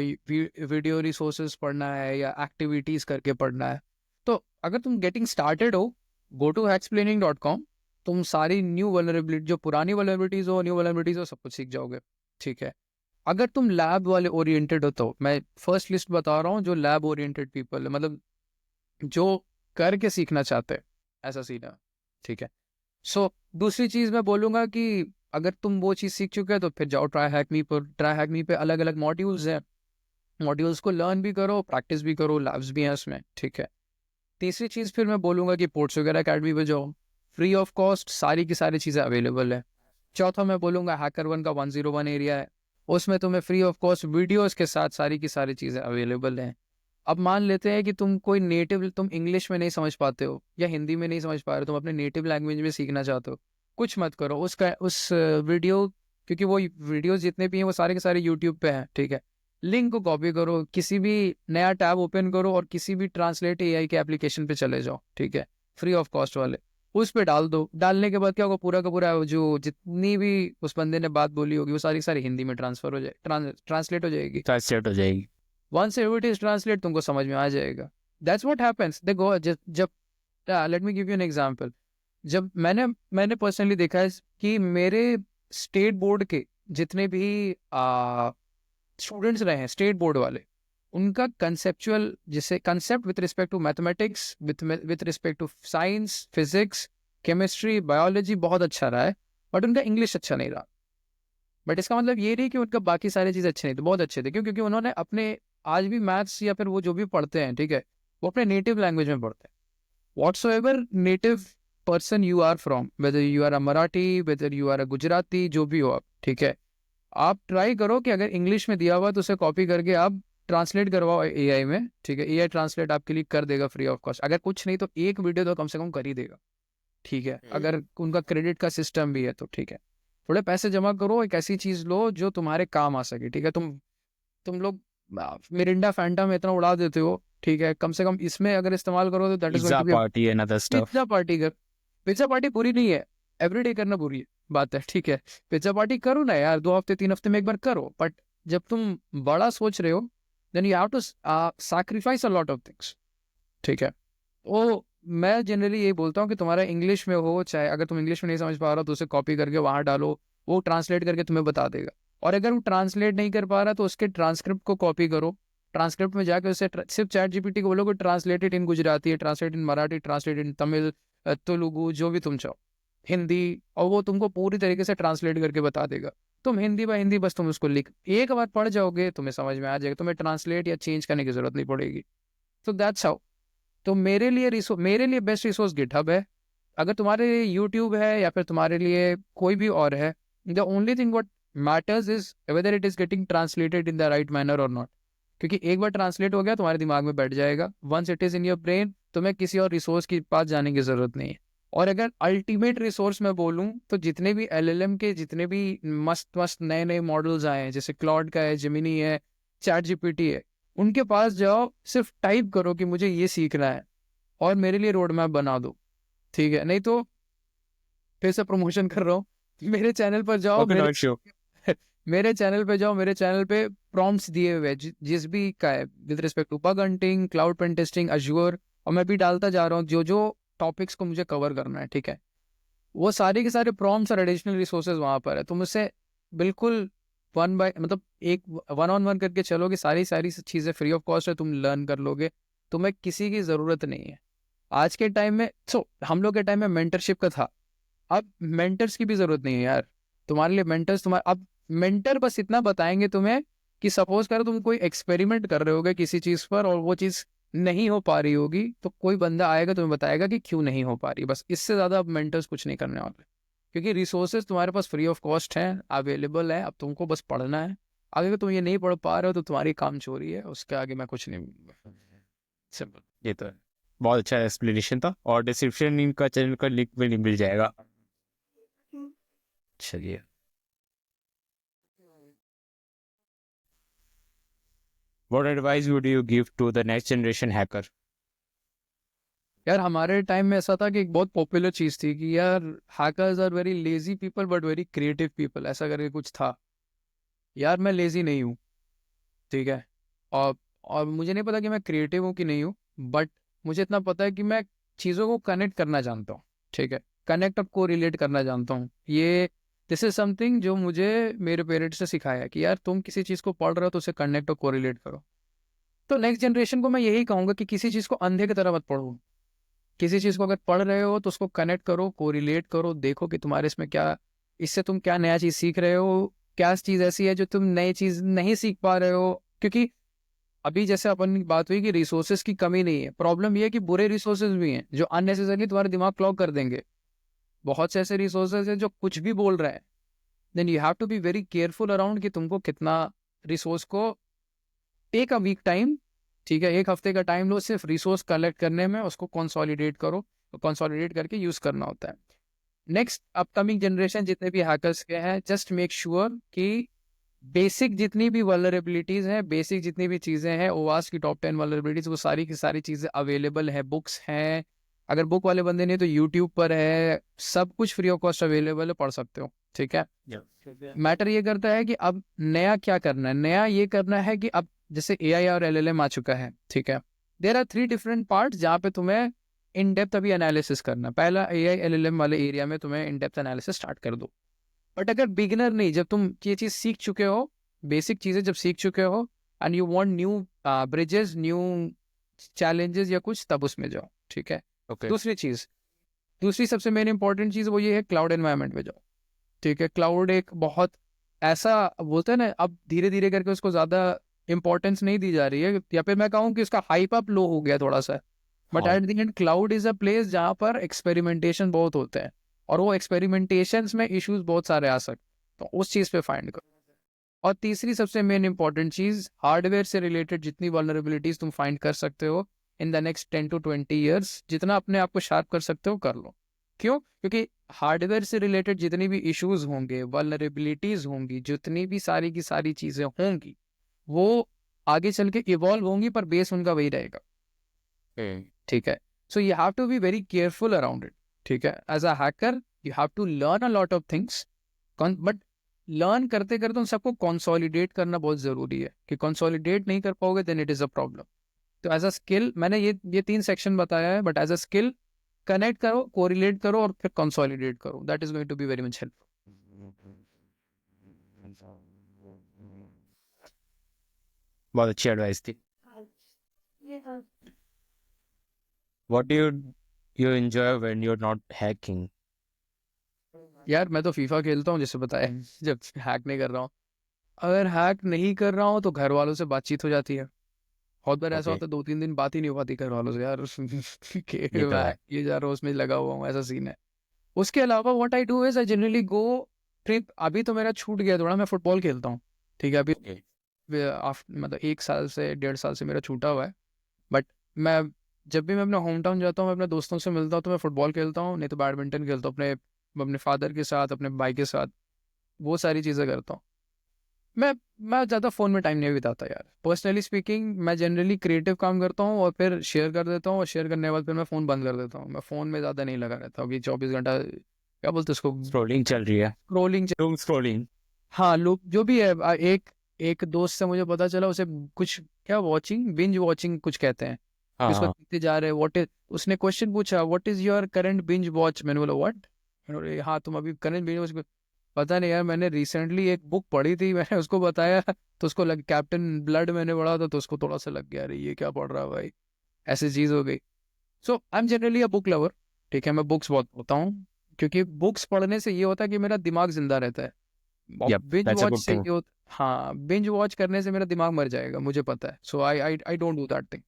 वीडियो रिसोर्सेज पढ़ना है या एक्टिविटीज़ करके पढ़ना है. तो अगर तुम गेटिंग स्टार्टेड हो, गो टू hacksplaining.com, तुम सारी न्यू वल्नरेबिलिटी, जो पुरानी वल्नरेबिलिटीज़ हो, न्यू वल्नरेबिलिटीज़ हो, सब कुछ सीख जाओगे, ठीक है. अगर तुम लैब वाले ओरिएंटेड हो, तो मैं फर्स्ट लिस्ट बता रहा हूँ, जो लैब ओरिएंटेड पीपल है, मतलब जो करके सीखना चाहते हैं, ऐसा सीना, ठीक है. सो दूसरी चीज़ मैं बोलूँगा कि अगर तुम वो चीज़ सीख चुके हो तो फिर जाओ ट्राई हैक मी पर. ट्राई हैक मी पे अलग अलग मॉड्यूल्स हैं, मॉड्यूल्स को लर्न भी करो, प्रैक्टिस भी करो, लैब्स भी हैं उसमें, ठीक है. तीसरी चीज़ फिर मैं बोलूँगा कि पोर्ट्सवगैरह अकेडमी पे जाओ, फ्री ऑफ कॉस्ट सारी की सारी चीज़ें अवेलेबल है. चौथा मैं बोलूँगा HackerOne का 101 एरिया है, उसमें तुम्हें फ्री ऑफ कॉस्ट वीडियोस के साथ सारी की सारी चीज़ें अवेलेबल हैं. अब मान लेते हैं कि तुम कोई नेटिव, तुम इंग्लिश में नहीं समझ पाते हो या हिंदी में नहीं समझ पा रहे हो, तुम अपने नेटिव लैंग्वेज में सीखना चाहते हो, कुछ मत करो, उस वीडियो, क्योंकि वो वीडियोस जितने भी हैं वो सारे के सारे यूट्यूब पे हैं, ठीक है. लिंक को कॉपी करो, किसी भी नया टैब ओपन करो और किसी भी ट्रांसलेट AI के एप्लीकेशन पे चले जाओ, ठीक है, फ्री ऑफ कॉस्ट वाले, उस पर डाल दो. डालने के बाद क्या होगा, पूरा का पूरा जो जितनी भी उस बंदे ने बात बोली होगी वो सारी सारी हिंदी में ट्रांसफर हो जाए, ट्रांसलेट हो जाएगी, ट्रांसलेट हो जाएगी. वंस इट इज ट्रांसलेट तुमको समझ में आ जाएगा. That's what happens. देखो जब let me give you an example. जब मैंने पर्सनली देखा है कि मेरे स्टेट बोर्ड के जितने भी स्टूडेंट्स रहे हैं, स्टेट बोर्ड वाले, उनका कंसेप्चुअल, जिसे concept with respect to mathematics, with respect to science, physics, chemistry, biology बहुत अच्छा रहा है, बट उनका इंग्लिश अच्छा नहीं रहा. बट इसका मतलब ये नहीं कि उनका बाकी सारी चीज़ अच्छे नहीं थे, बहुत अच्छे थे. क्यों? क्योंकि उन्होंने अपने आज भी मैथ्स या फिर वो जो भी पढ़ते हैं, ठीक है, वो अपने नेटिव लैंग्वेज में पढ़ते हैं. Whatsoever native person you are from, whether you are a Marathi, whether you are a Gujarati, जो भी हो आप, ठीक है, आप ट्राई करो कि अगर इंग्लिश में दिया हुआ तो उसे कॉपी करके आप ट्रांसलेट करवाओ AI में, ठीक है. AI ट्रांसलेट आपके लिए कर देगा फ्री ऑफ कॉस्ट. अगर कुछ नहीं तो एक वीडियो तो कम से कम कर ही देगा, ठीक है. अगर उनका क्रेडिट का सिस्टम भी है तो ठीक है, थोड़े पैसे जमा करो, एक ऐसी चीज़ लो जो तुम्हारे काम आ सके, ठीक है. तुम लोग मिरिंडा फैंटा में इतना उड़ा देते हो, ठीक है, कम से कम इसमें अगर इस्तेमाल करो तो that is going to be party and other stuff. Pizza party कर. पिज्जा पार्टी बुरी नहीं है, एवरीडे करना बुरी बात है, ठीक है. पिज्जा पार्टी करो ना यार, 2 हफ्ते 3 हफ्ते में एक बार करो, बट जब तुम बड़ा सोच रहे हो then you have to sacrifice a lot of things, ठीक है. वो मैं जनरली यही बोलता हूँ कि तुम्हारा इंग्लिश में हो, चाहे अगर तुम इंग्लिश में नहीं समझ पा रहे हो तो उसे कॉपी करके वहाँ डालो, वो ट्रांसलेट करके तुम्हें बता देगा। और अगर वो ट्रांसलेट नहीं कर पा रहा तो उसके ट्रांसक्रिप्ट को कॉपी करो, ट्रांसक्रिप्ट में जाकर उसे सिर्फ चैट जीपीटी को बोलो कि ट्रांसलेटेड इन गुजराती है, ट्रांसलेट इन मराठी, ट्रांसलेट इन तमिल, तेलुगु, जो भी तुम चाहो, हिंदी, और वो तुमको पूरी तरीके से ट्रांसलेट करके बता देगा। तुम हिंदी बाय हिंदी बस तुम उसको लिख एक बार पढ़ जाओगे, तुम्हें समझ में आ जाएगा, तुम्हें ट्रांसलेट या चेंज करने की जरूरत नहीं पड़ेगी। तो दैट्स हाउ। तो मेरे लिए बेस्ट रिसोर्स गिटहब है। अगर तुम्हारे लिए यूट्यूब है या फिर तुम्हारे लिए कोई भी और है, the only thing what matters is whether it is getting translated in the right manner और नॉट। क्योंकि एक बार ट्रांसलेट हो गया तुम्हारे दिमाग में बैठ जाएगा, once it is in your brain, तुम्हें किसी और रिसोर्स के पास जाने की जरूरत नहीं है। और अगर अल्टीमेट रिसोर्स मैं बोलूँ तो जितने भी एलएलएम के जितने भी मस्त मस्त नए नए मॉडल्स आए हैं, जैसे क्लॉड का है, जेमिनी है, चैट जीपीटी है, उनके पास जाओ, सिर्फ टाइप करो कि मुझे ये सीखना है और मेरे लिए रोड मैप बना दो, ठीक है। नहीं तो फिर से प्रमोशन कर रहा हूँ, मेरे चैनल पर जाओ, ओके, नॉट श्योर। मेरे चैनल पे जाओ, मेरे चैनल पे प्रॉम्प्ट्स दिए हुए हैं जिस भी का है with respect to bug hunting, cloud pen testing, Azure, और मैं भी डालता जा रहा हूँ जो जो टॉपिक्स को मुझे कवर करना है, ठीक है। वो सारे के सारे प्रॉम्प्ट्स और एडिशनल रिसोर्सेज वहाँ पर है। तुम उससे बिल्कुल वन बाय मतलब एक वन ऑन वन करके चलोगे, सारी सारी चीज़ें फ्री ऑफ कॉस्ट है, तुम लर्न कर लोगे, तुम्हें किसी की ज़रूरत नहीं है। आज के टाइम में हम लोग के टाइम में मेंटरशिप का था, अब मेंटर्स की भी जरूरत नहीं है यार। तुम्हारे लिए मेंटर्स तुम्हारे अब मेंटर बस इतना बताएंगे तुम्हें कि सपोज करो तुम कोई एक्सपेरिमेंट कर रहे होगे किसी चीज पर और वो चीज नहीं हो पा रही होगी, तो कोई बंदा आएगा तुम्हें बताएगा कि क्यों नहीं हो पा रही, बस इससे ज्यादा अब मेंटर्स कुछ नहीं करने वाले। क्योंकि रिसोर्सेज तुम्हारे पास फ्री ऑफ कॉस्ट हैं, अवेलेबल है, अब तुमको बस पढ़ना है। अगर तुम ये नहीं पढ़ पा रहे हो तो तुम्हारी काम चोरी है, उसके आगे मैं कुछ नहीं। सिंपल। ये तो है, बहुत अच्छा एक्सप्लेनेशन था, और डिस्क्रिप्शन इनका चैनल का लिंक भी मिल जाएगा। चलिए, what advice would you give to the next generation hacker? यार हमारे टाइम में ऐसा था कि एक बहुत पॉपुलर चीज थी कि यार hackers are very lazy people but very creative people, ऐसा करके कुछ था। यार मैं लेजी नहीं हूँ, ठीक है। और मुझे नहीं पता कि मैं क्रिएटिव हूँ कि नहीं हूँ, बट मुझे इतना पता है कि मैं चीज़ों को कनेक्ट करना जानता हूँ, ठीक है। कनेक्ट और को रिलेट करना जानता हूँ। ये दिस इज समथिंग जो मुझे मेरे पेरेंट्स ने सिखाया है कि यार तुम किसी चीज़ को पढ़ रहे हो तो उसे कनेक्ट और को रिलेट करो। तो नेक्स्ट जनरेशन को मैं यही कहूँगा कि किसी चीज़ को अंधे की तरह मत पढ़ो। किसी चीज़ को अगर पढ़ रहे हो तो उसको कनेक्ट करो, को रिलेट करो, देखो कि तुम्हारे इसमें क्या, इससे तुम क्या नया चीज़ सीख रहे हो, क्या चीज़ ऐसी है जो तुम नई चीज़ नहीं सीख पा रहे हो। क्योंकि अभी जैसे अपन की बात हुई कि रिसोर्सेज की कमी नहीं है, प्रॉब्लम ये है कि बुरे रिसोर्सेज भी हैं जो अननेसेसरली तुम्हारा दिमाग क्लॉग कर देंगे। बहुत से ऐसे रिसोर्सेज हैं जो कुछ भी बोल रहे हैं, then you have to be very careful around कि तुमको कितना रिसोर्स को टेक अ वीक टाइम, ठीक है, एक हफ्ते का टाइम लो सिर्फ रिसोर्स कलेक्ट करने में, उसको कंसोलिडेट करो, कंसोलिडेट करके यूज करना होता है। नेक्स्ट अपकमिंग जनरेशन जितने भी हैकर्स के हैं, जस्ट मेक श्योर कि बेसिक जितनी भी वल्नरेबिलिटीज हैं, बेसिक जितनी भी चीज़ें हैं, ओवास की टॉप 10 वल्नरेबिलिटीज, वो सारी की सारी चीज़ें अवेलेबल है, बुक्स हैं। अगर बुक वाले बंदे नहीं तो यूट्यूब पर है, सब कुछ फ्री ऑफ कॉस्ट अवेलेबल है, पढ़ सकते हो, ठीक है। मैटर ये करता है कि अब नया क्या करना है, नया ये करना है कि अब जैसे एआई और एलएलएम आ चुका है, ठीक है। देयर आर 3 डिफरेंट पार्ट्स जहाँ पे तुम्हें इन डेप्थ अभी एनालिसिस करना है। पहला एआई एलएलएम वाले एरिया में तुम्हें इन डेप्थ एनालिसिस स्टार्ट कर दो। बट अगर बिगिनर नहीं, जब तुम ये चीज़ सीख चुके हो, बेसिक चीज़ें जब सीख चुके हो and you want new bridges, new challenges या कुछ, तब उसमें जाओ, ठीक है। ओके, दूसरी सबसे मेन इंपॉर्टेंट चीज़ वो ये है, क्लाउड एनवायरनमेंट में जाओ, ठीक है। क्लाउड एक बहुत ऐसा बोलते हैं ना, अब धीरे धीरे करके उसको ज़्यादा इंपॉर्टेंस नहीं दी जा रही है, या फिर मैं कहूँ कि उसका हाइप अप लो हो गया थोड़ा सा। But at the and cloud is a place जहाँ पर एक्सपेरिमेंटेशन बहुत होते हैं, और वो एक्सपेरिमेंटेशंस में इश्यूज बहुत सारे आ सकते, तो उस चीज़ पे फाइंड करो। और तीसरी सबसे मेन इंपॉर्टेंट चीज़, हार्डवेयर से रिलेटेड जितनी वल्नरेबिलिटीज तुम फाइंड कर सकते हो in the next 10 to 20 years, जितना अपने आप को शार्प कर सकते हो कर लो। क्यों? क्योंकि हार्डवेयर से रिलेटेड जितनी भी इश्यूज होंगे, वल्नरेबिलिटीज होंगी, जितनी भी सारी की सारी चीज़ें होंगी, वो आगे चल के इवॉल्व होंगी, पर बेस उनका वही रहेगा, ठीक है। So you have to be very careful around it, ठीक है। As a hacker you have to learn a lot of things, but learn करते करते उन सबको कंसोलिडेट करना बहुत जरूरी है, कि कंसोलिडेट नहीं कर पाओगे then it is a problem. तो एज अ स्किल मैंने ये 3 सेक्शन बताया है, but as a skill connect करो, कोरिलेट करो और फिर कंसोलिडेट करो, that is going to be very much helpful. बहुत अच्छी एडवाइस थी। What do you enjoy when you are not hacking? यार मैं तो फीफा खेलता हूँ, जैसे बताया, जब हैक नहीं कर रहा हूँ। अगर हैक नहीं कर रहा हूँ तो घर वालों से बातचीत हो जाती है। बहुत बार ऐसा ओके, होता है 2-3 दिन बात ही नहीं हो पाती घर वालों से, यार कि ये तो मैं है। ये जा रहा हूँ उसमें लगा हुआ हूँ, ऐसा सीन है। उसके अलावा what I do is I generally go trip. अभी तो मेरा छूट गया थोड़ा, मैं फुटबॉल खेलता हूँ, ठीक है। अभी ओके, मतलब 1 साल से 1.5 साल से मेरा छूटा हुआ है। बट मैं जब भी मैं अपने होम टाउन जाता हूँ, मैं अपने दोस्तों से मिलता हूँ, तो मैं फुटबॉल खेलता हूँ, नहीं तो बैडमिंटन खेलता हूँ अपने अपने फादर के साथ, अपने भाई के साथ। वो सारी चीज़ें करता हूँ। मैं मैं ज़्यादा फ़ोन में टाइम नहीं बिताता यार। पर्सनली स्पीकिंग, मैं जनरली क्रिएटिव काम करता हूँ और फिर शेयर कर देता हूँ, और शेयर करने के बाद फिर मैं फ़ोन बंद कर देता हूँ। मैं फ़ोन में ज़्यादा नहीं लगा रहता अभी 24 घंटा, क्या बोलते हैं उसको, स्क्रोलिंग चल रही है। स्क्रोलिंग। डूम स्क्रोलिंग। हाँ, लोग जो भी है, एक एक दोस्त से मुझे पता चला, उसे कुछ क्या वॉचिंग, बिंज वॉचिंग कुछ कहते हैं, हाँ कि उसको हाँ। देखते जा रहे हैं। व्हाट इज, उसने क्वेश्चन पूछा, what is your current binge watch? मैंने बोला व्हाट, मैंने बोला हाँ तुम अभी करंट बिंज वॉच। पता नहीं यार, मैंने रिसेंटली एक बुक पढ़ी थी, मैंने उसको बताया तो उसको लग, कैप्टन ब्लड मैंने पढ़ा था, तो उसको थोड़ा सा लग गया, अरे ये क्या पढ़ रहा है भाई, ऐसी चीज हो गई। So I am generally a book lover, ठीक है। मैं बुक्स बहुत पढ़ता हूँ, क्योंकि बुक्स पढ़ने से ये होता है कि मेरा दिमाग जिंदा रहता है। Yup, binge that's a watch good से थिंग। ये होता, हाँ, बिंज वॉच करने से मेरा दिमाग मर जाएगा, मुझे पता है। So I I I don't do that thing,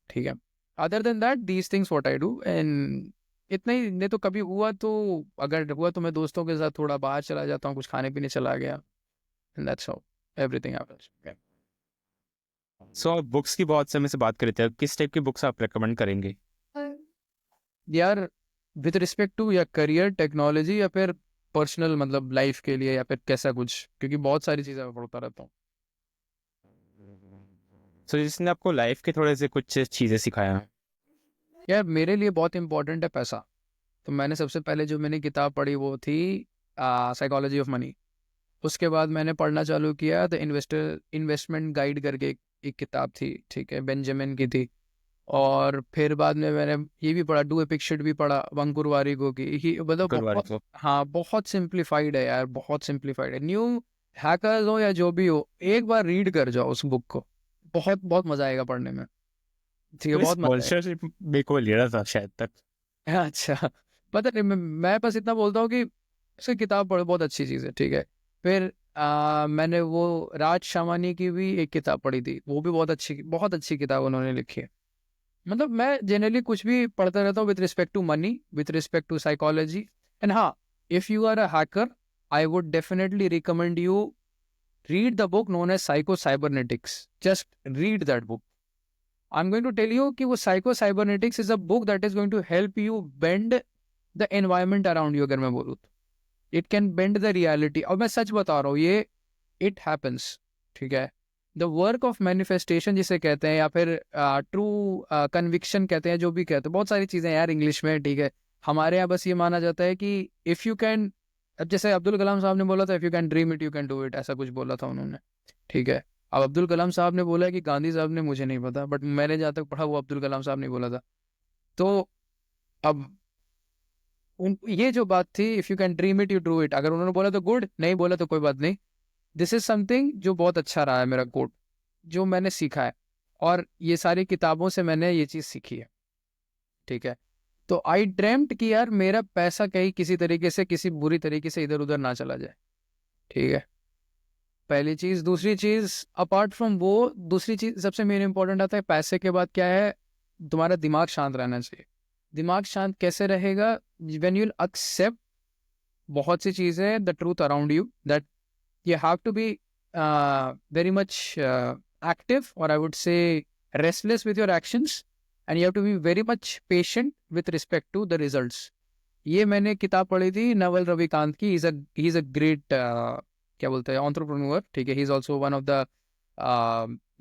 ठीक है। Other than that these things what I do, and इतना ही। नहीं तो कभी हुआ तो, अगर हुआ तो मैं दोस्तों के साथ थोड़ा बाहर चला जाता हूँ, कुछ खाने पीने चला गया, and that's how everything happens. So आप बुक्स की बहुत समय से बात कर रहे थे, किस टाइप की बुक्स आप रेकमेंड करेंगे? यार विद रिस्पेक्ट टू या करियर, टेक्नोलॉजी, या फिर पर्सनल, मतलब लाइफ के लिए, या फिर कैसा कुछ, क्योंकि बहुत सारी चीज़ें मैं पढ़ता रहता हूँ। सो जिसने आपको लाइफ के थोड़े से कुछ चीज़ें सिखाया? यार मेरे लिए बहुत इंपॉर्टेंट है पैसा। तो मैंने सबसे पहले जो मैंने किताब पढ़ी वो थी साइकोलॉजी ऑफ मनी। उसके बाद मैंने पढ़ना चालू किया द इन्वेस्टमेंट गाइड करके एक किताब थी, ठीक है, बेंजामिन की थी। और फिर बाद में मैंने ये भी पढ़ा, डू एपिक शिट भी पढ़ा, अंकुर वारिगो की ही, मतलब गुरुवार बहुत, को। हाँ बहुत सिंप्लीफाइड है यार, बहुत सिंप्लीफाइड है। न्यू हैकर्स हो या जो भी हो, एक बार रीड कर जाओ उस बुक को, बहुत बहुत मजा आएगा पढ़ने में, ठीक है, कोई बहुत मजा आएगा। स्पॉन्सरशिप मेरे को ले रहा था शायद तक। अच्छा, पता नहीं, मैं बस इतना बोलता हूँ कि उसकी किताब पढ़ो, बहुत अच्छी चीज़ है, ठीक है। फिर मैंने वो राज शामानी की भी एक किताब पढ़ी थी, वो भी बहुत अच्छी किताब उन्होंने लिखी है। मतलब मैं जनरली कुछ भी पढ़ता रहता हूँ with respect to money, with respect to psychology. And हाँ, if you are a hacker, I would definitely recommend you read the book known as psycho cybernetics. Just read that book. I am going to tell you कि वो psycho cybernetics is a book that is going to help you bend the environment around you. अगर मैं बोलूँ तो it can bend the reality, और मैं सच बता रहा हूँ, ये इट हैपन्स, ठीक है। द वर्क ऑफ मैनिफेस्टेशन जिसे कहते हैं, या फिर ट्रू कन्विक्शन कहते हैं, जो भी कहते हैं, बहुत सारी चीज़ें यार इंग्लिश में, ठीक है। हमारे यहाँ बस ये माना जाता है कि इफ़ यू कैन, अब जैसे अब्दुल कलाम साहब ने बोला था, if you can dream it you can do it, ऐसा कुछ बोला था उन्होंने, ठीक है। अब अब्दुल कलाम साहब ने बोला है कि गांधी साहब ने, मुझे नहीं पता, बट मैंने जहाँ तक पढ़ा वो अब्दुल कलाम साहब ने बोला था। तो अब ये जो बात थी, if you can dream it you do it, अगर उन्होंने बोला तो गुड, नहीं बोला तो कोई बात नहीं। दिस इज समथिंग जो बहुत अच्छा रहा है मेरा कोट, जो मैंने सीखा है, और ये सारी किताबों से मैंने ये चीज़ सीखी है, ठीक है। तो आई ड्रेम्ट कि यार मेरा पैसा कहीं किसी तरीके से, किसी बुरी तरीके से इधर उधर ना चला जाए, ठीक है। पहली चीज़। दूसरी चीज़, अपार्ट फ्रॉम वो, दूसरी चीज़ सबसे मेन इंपॉर्टेंट आता है पैसे के बाद क्या है, तुम्हारा दिमाग शांत रहना चाहिए। दिमाग शांत कैसे रहेगा? व्हेन यू एक्सेप्ट बहुत सी चीज़ें, the truth around you, that you have to be very much active, or I would say restless with your actions, and you have to be very much patient with respect to the results. ये मैंने किताब पढ़ी थी नवल रविकांत की। He is a great, क्या बोलते हैं, entrepreneur, ठीक है। He is also one of the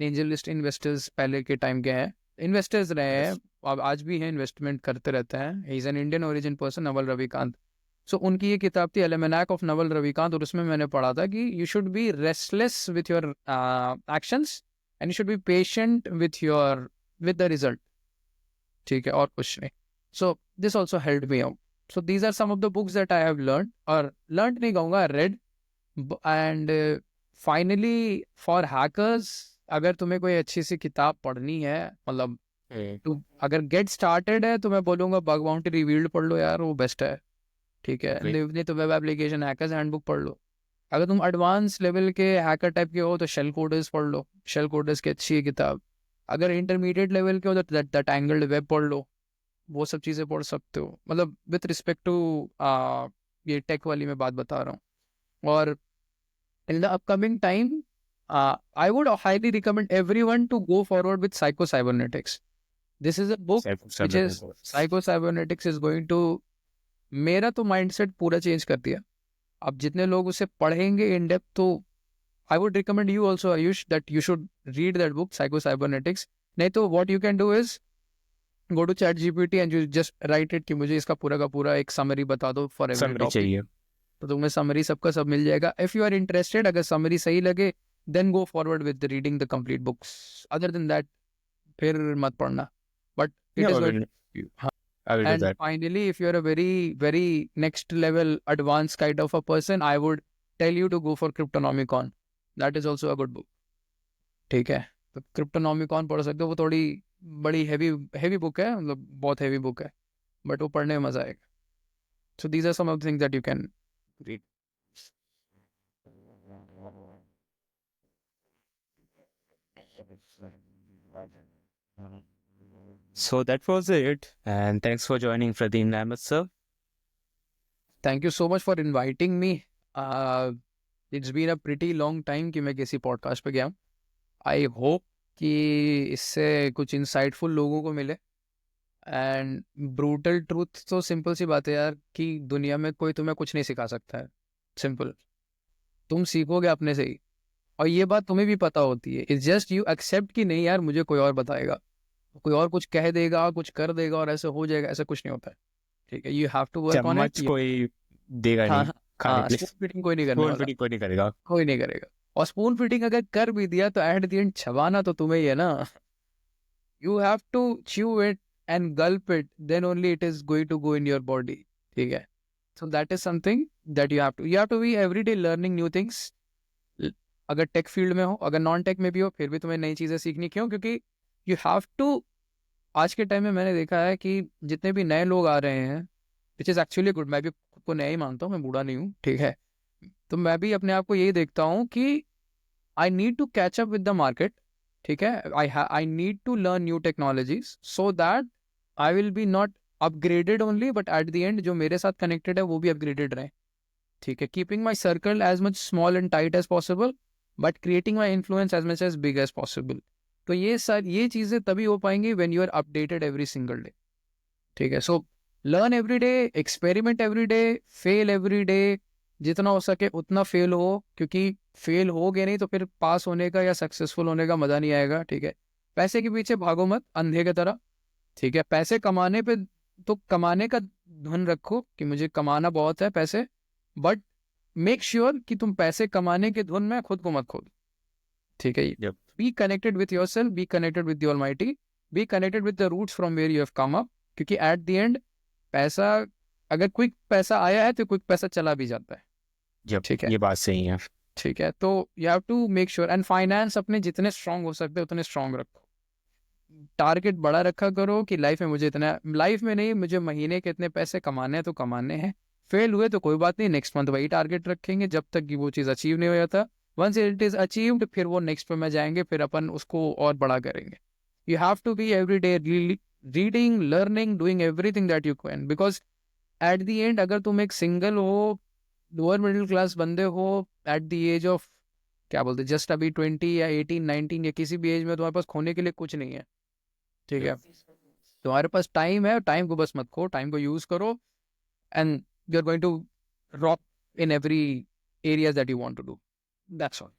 evangelist investors, पहले के टाइम के हैं, इन्वेस्टर्स रहे हैं, अब आज भी हैं, इन्वेस्टमेंट करते रहते हैं। He is an Indian origin person, Naval Ravikant. So उनकी ये किताब थी एल्मेनाक ऑफ नवल रविकांत, और उसमें मैंने पढ़ा था कि you should be restless with your actions, and you should be patient with the result, ठीक है, और कुछ नहीं। So this also help me out. So these are some of the books that I have learn, और learn नहीं कहूँगा, read. And finally for hackers, अगर तुम्हें कोई अच्छी सी किताब पढ़नी है, मतलब तू अगर गेट स्टार्टेड है तो मैं बोलूँगा बग बाउंटी रिवील्ड पढ़ लो यार, वो बेस्ट है। ठीक है, Okay. नहीं तो वेब एप्लीकेशन हैकर्स हैंडबुक पढ़ लो। अगर तुम एडवांस लेवल के हैकर टाइप के हो तो शेल कोडर्स पढ़ लो, शेल कोडर्स की अच्छी है किताब। अगर इंटरमीडिएट लेवल के हो तो द टैंगल्ड वेब पढ़ लो, वो सब चीज़ें पढ़ सकते हो। मतलब विथ रिस्पेक्ट टू ये टेक वाली मैं बात बता रहा हूँ। और in the upcoming time, I would highly recommend everyone to go forward with Psycho Cybernetics. This is a book which is Psycho Cybernetics is going to मेरा तो माइंडसेट पूरा चेंज कर दिया। अब जितने लोग उसे पढ़ेंगे इन डेप्थ, तो I would recommend you also Ayush that you should read that book psycho cybernetics. नहीं तो what you can do is go to ChatGPT and you just write it कि मुझे इसका पूरा का पूरा एक समरी बता दो फॉर एवरी समरी टॉपिक, चाहिए। तो तुम्हें समरी सबका सब मिल जाएगा। इफ यू आर इंटरेस्टेड, अगर समरी सही लगे then go forward with reading the complete books, other than that फिर मत पढ़ना। But it Yeah, is I will do and that. finally, if you're a very next level advanced kind of a person, I would tell you to go for Cryptonomicon. That is also a good book. ठीक है, तो Cryptonomicon पढ़ सकते हो। वो थोड़ी बड़ी heavy book है, मतलब बहुत हैवी बुक है, बट वो पढ़ने में मजा आएगा। So these are some of the things that you can read. So that was it, and thanks for joining, Pradeep Namath, sir. Thank you so much for inviting me. It's been a pretty long time कि मैं किसी podcast पे गया हूँ। I hope कि इससे कुछ insightful लोगों को मिले। एंड ब्रूटल ट्रूथ तो सिंपल सी बात है यार, कि दुनिया में कोई तुम्हें कुछ नहीं सिखा सकता है। सिंपल, तुम सीखोगे अपने से ही, और ये बात तुम्हें भी पता होती है। इट्स जस्ट यू एक्सेप्ट कि नहीं यार मुझे कोई और बताएगा, कोई और कुछ कह देगा, कुछ कर देगा और ऐसे हो जाएगा, ऐसा कुछ नहीं होता है। ठीक है, you have to work on चम्मच इट। कोई देगा हाँ नहीं खाने हाँ, के लिए, स्पून फिटिंग कोई नहीं करने स्पून वाला, फीडिंग कोई नहीं करेगा। कोई नहीं करेगा। और स्पून फिटिंग अगर कर भी दिया तो एट द एंड छबाना तो तुम्हें ही है ना। You have to chew it and gulp it, then only it is going to go in your body. ठीक है, so that is something that you have to be everyday learning new things. अगर tech field में हो, अगर non tech में भी हो, फिर भी तुम्हें नई चीज़ें सीखनी। क्यों? क्योंकि यू हैव टू। आज के टाइम में मैंने देखा है कि जितने भी नए लोग आ रहे हैं, विच इज़ एक्चुअली गुड, मैं भी खुद को नया ही मानता हूँ, मैं बूढ़ा नहीं हूँ। ठीक है, तो मैं भी अपने आप को यही देखता हूँ कि I need to catch up with the market. ठीक है, I need to learn new technologies so that I will be not upgraded only, but at the end जो मेरे साथ कनेक्टेड है वो भी अपग्रेडेड रहे। ठीक है, keeping my circle as much small and tight as possible, but creating my influence as much as big as possible. तो ये चीज़ें तभी हो पाएंगी when you are updated every single day. ठीक है, so learn every day, experiment every day, fail every day, जितना हो सके उतना फेल हो, क्योंकि फेल हो गए नहीं तो फिर पास होने का या सक्सेसफुल होने का मजा नहीं आएगा। ठीक है, पैसे के पीछे भागो मत अंधे की तरह। ठीक है, पैसे कमाने पे तो कमाने का धुन रखो कि मुझे कमाना बहुत है पैसे, बट मेक श्योर कि तुम पैसे कमाने के धुन में खुद को मत खो। ठीक है, Yep. Be connected with your self, be connected with the almighty, be connected with the roots from where you have come up. क्योंकि एट द एंड पैसा, अगर क्विक पैसा आया है तो क्विक पैसा चला भी जाता है। Yep. ठीक है, ये बात सही है। ठीक है, तो you have to make sure. And finance अपने जितने स्ट्रांग हो सकते उतने स्ट्रांग रखो। टारगेट बड़ा रखा करो कि लाइफ में मुझे इतना, लाइफ में नहीं, मुझे महीने के इतने पैसे कमाने हैं तो कमाने हैं। फेल हुए तो कोई बात नहीं, नेक्स्ट मंथ वही टारगेट रखेंगे जब तक कि वो चीज़ अचीव नहीं हो जाता। वंस इट इज अचीव्ड, फिर वो नेक्स्ट पे में जाएंगे, फिर अपन उसको और बड़ा करेंगे। You have to be every day reading, learning, doing everything that you can, because at the end अगर तुम एक सिंगल हो, लोअर मिडिल क्लास बंदे हो, एट द एज ऑफ क्या बोलते जस्ट अभी 20 या 18 19 या किसी भी एज में तुम्हारे पास खोने के लिए कुछ नहीं है। ठीक है, तुम्हारे पास टाइम है, टाइम को बस मत खो, टाइम को यूज करो, and you are going to rock in every areas that you want to do. That's all.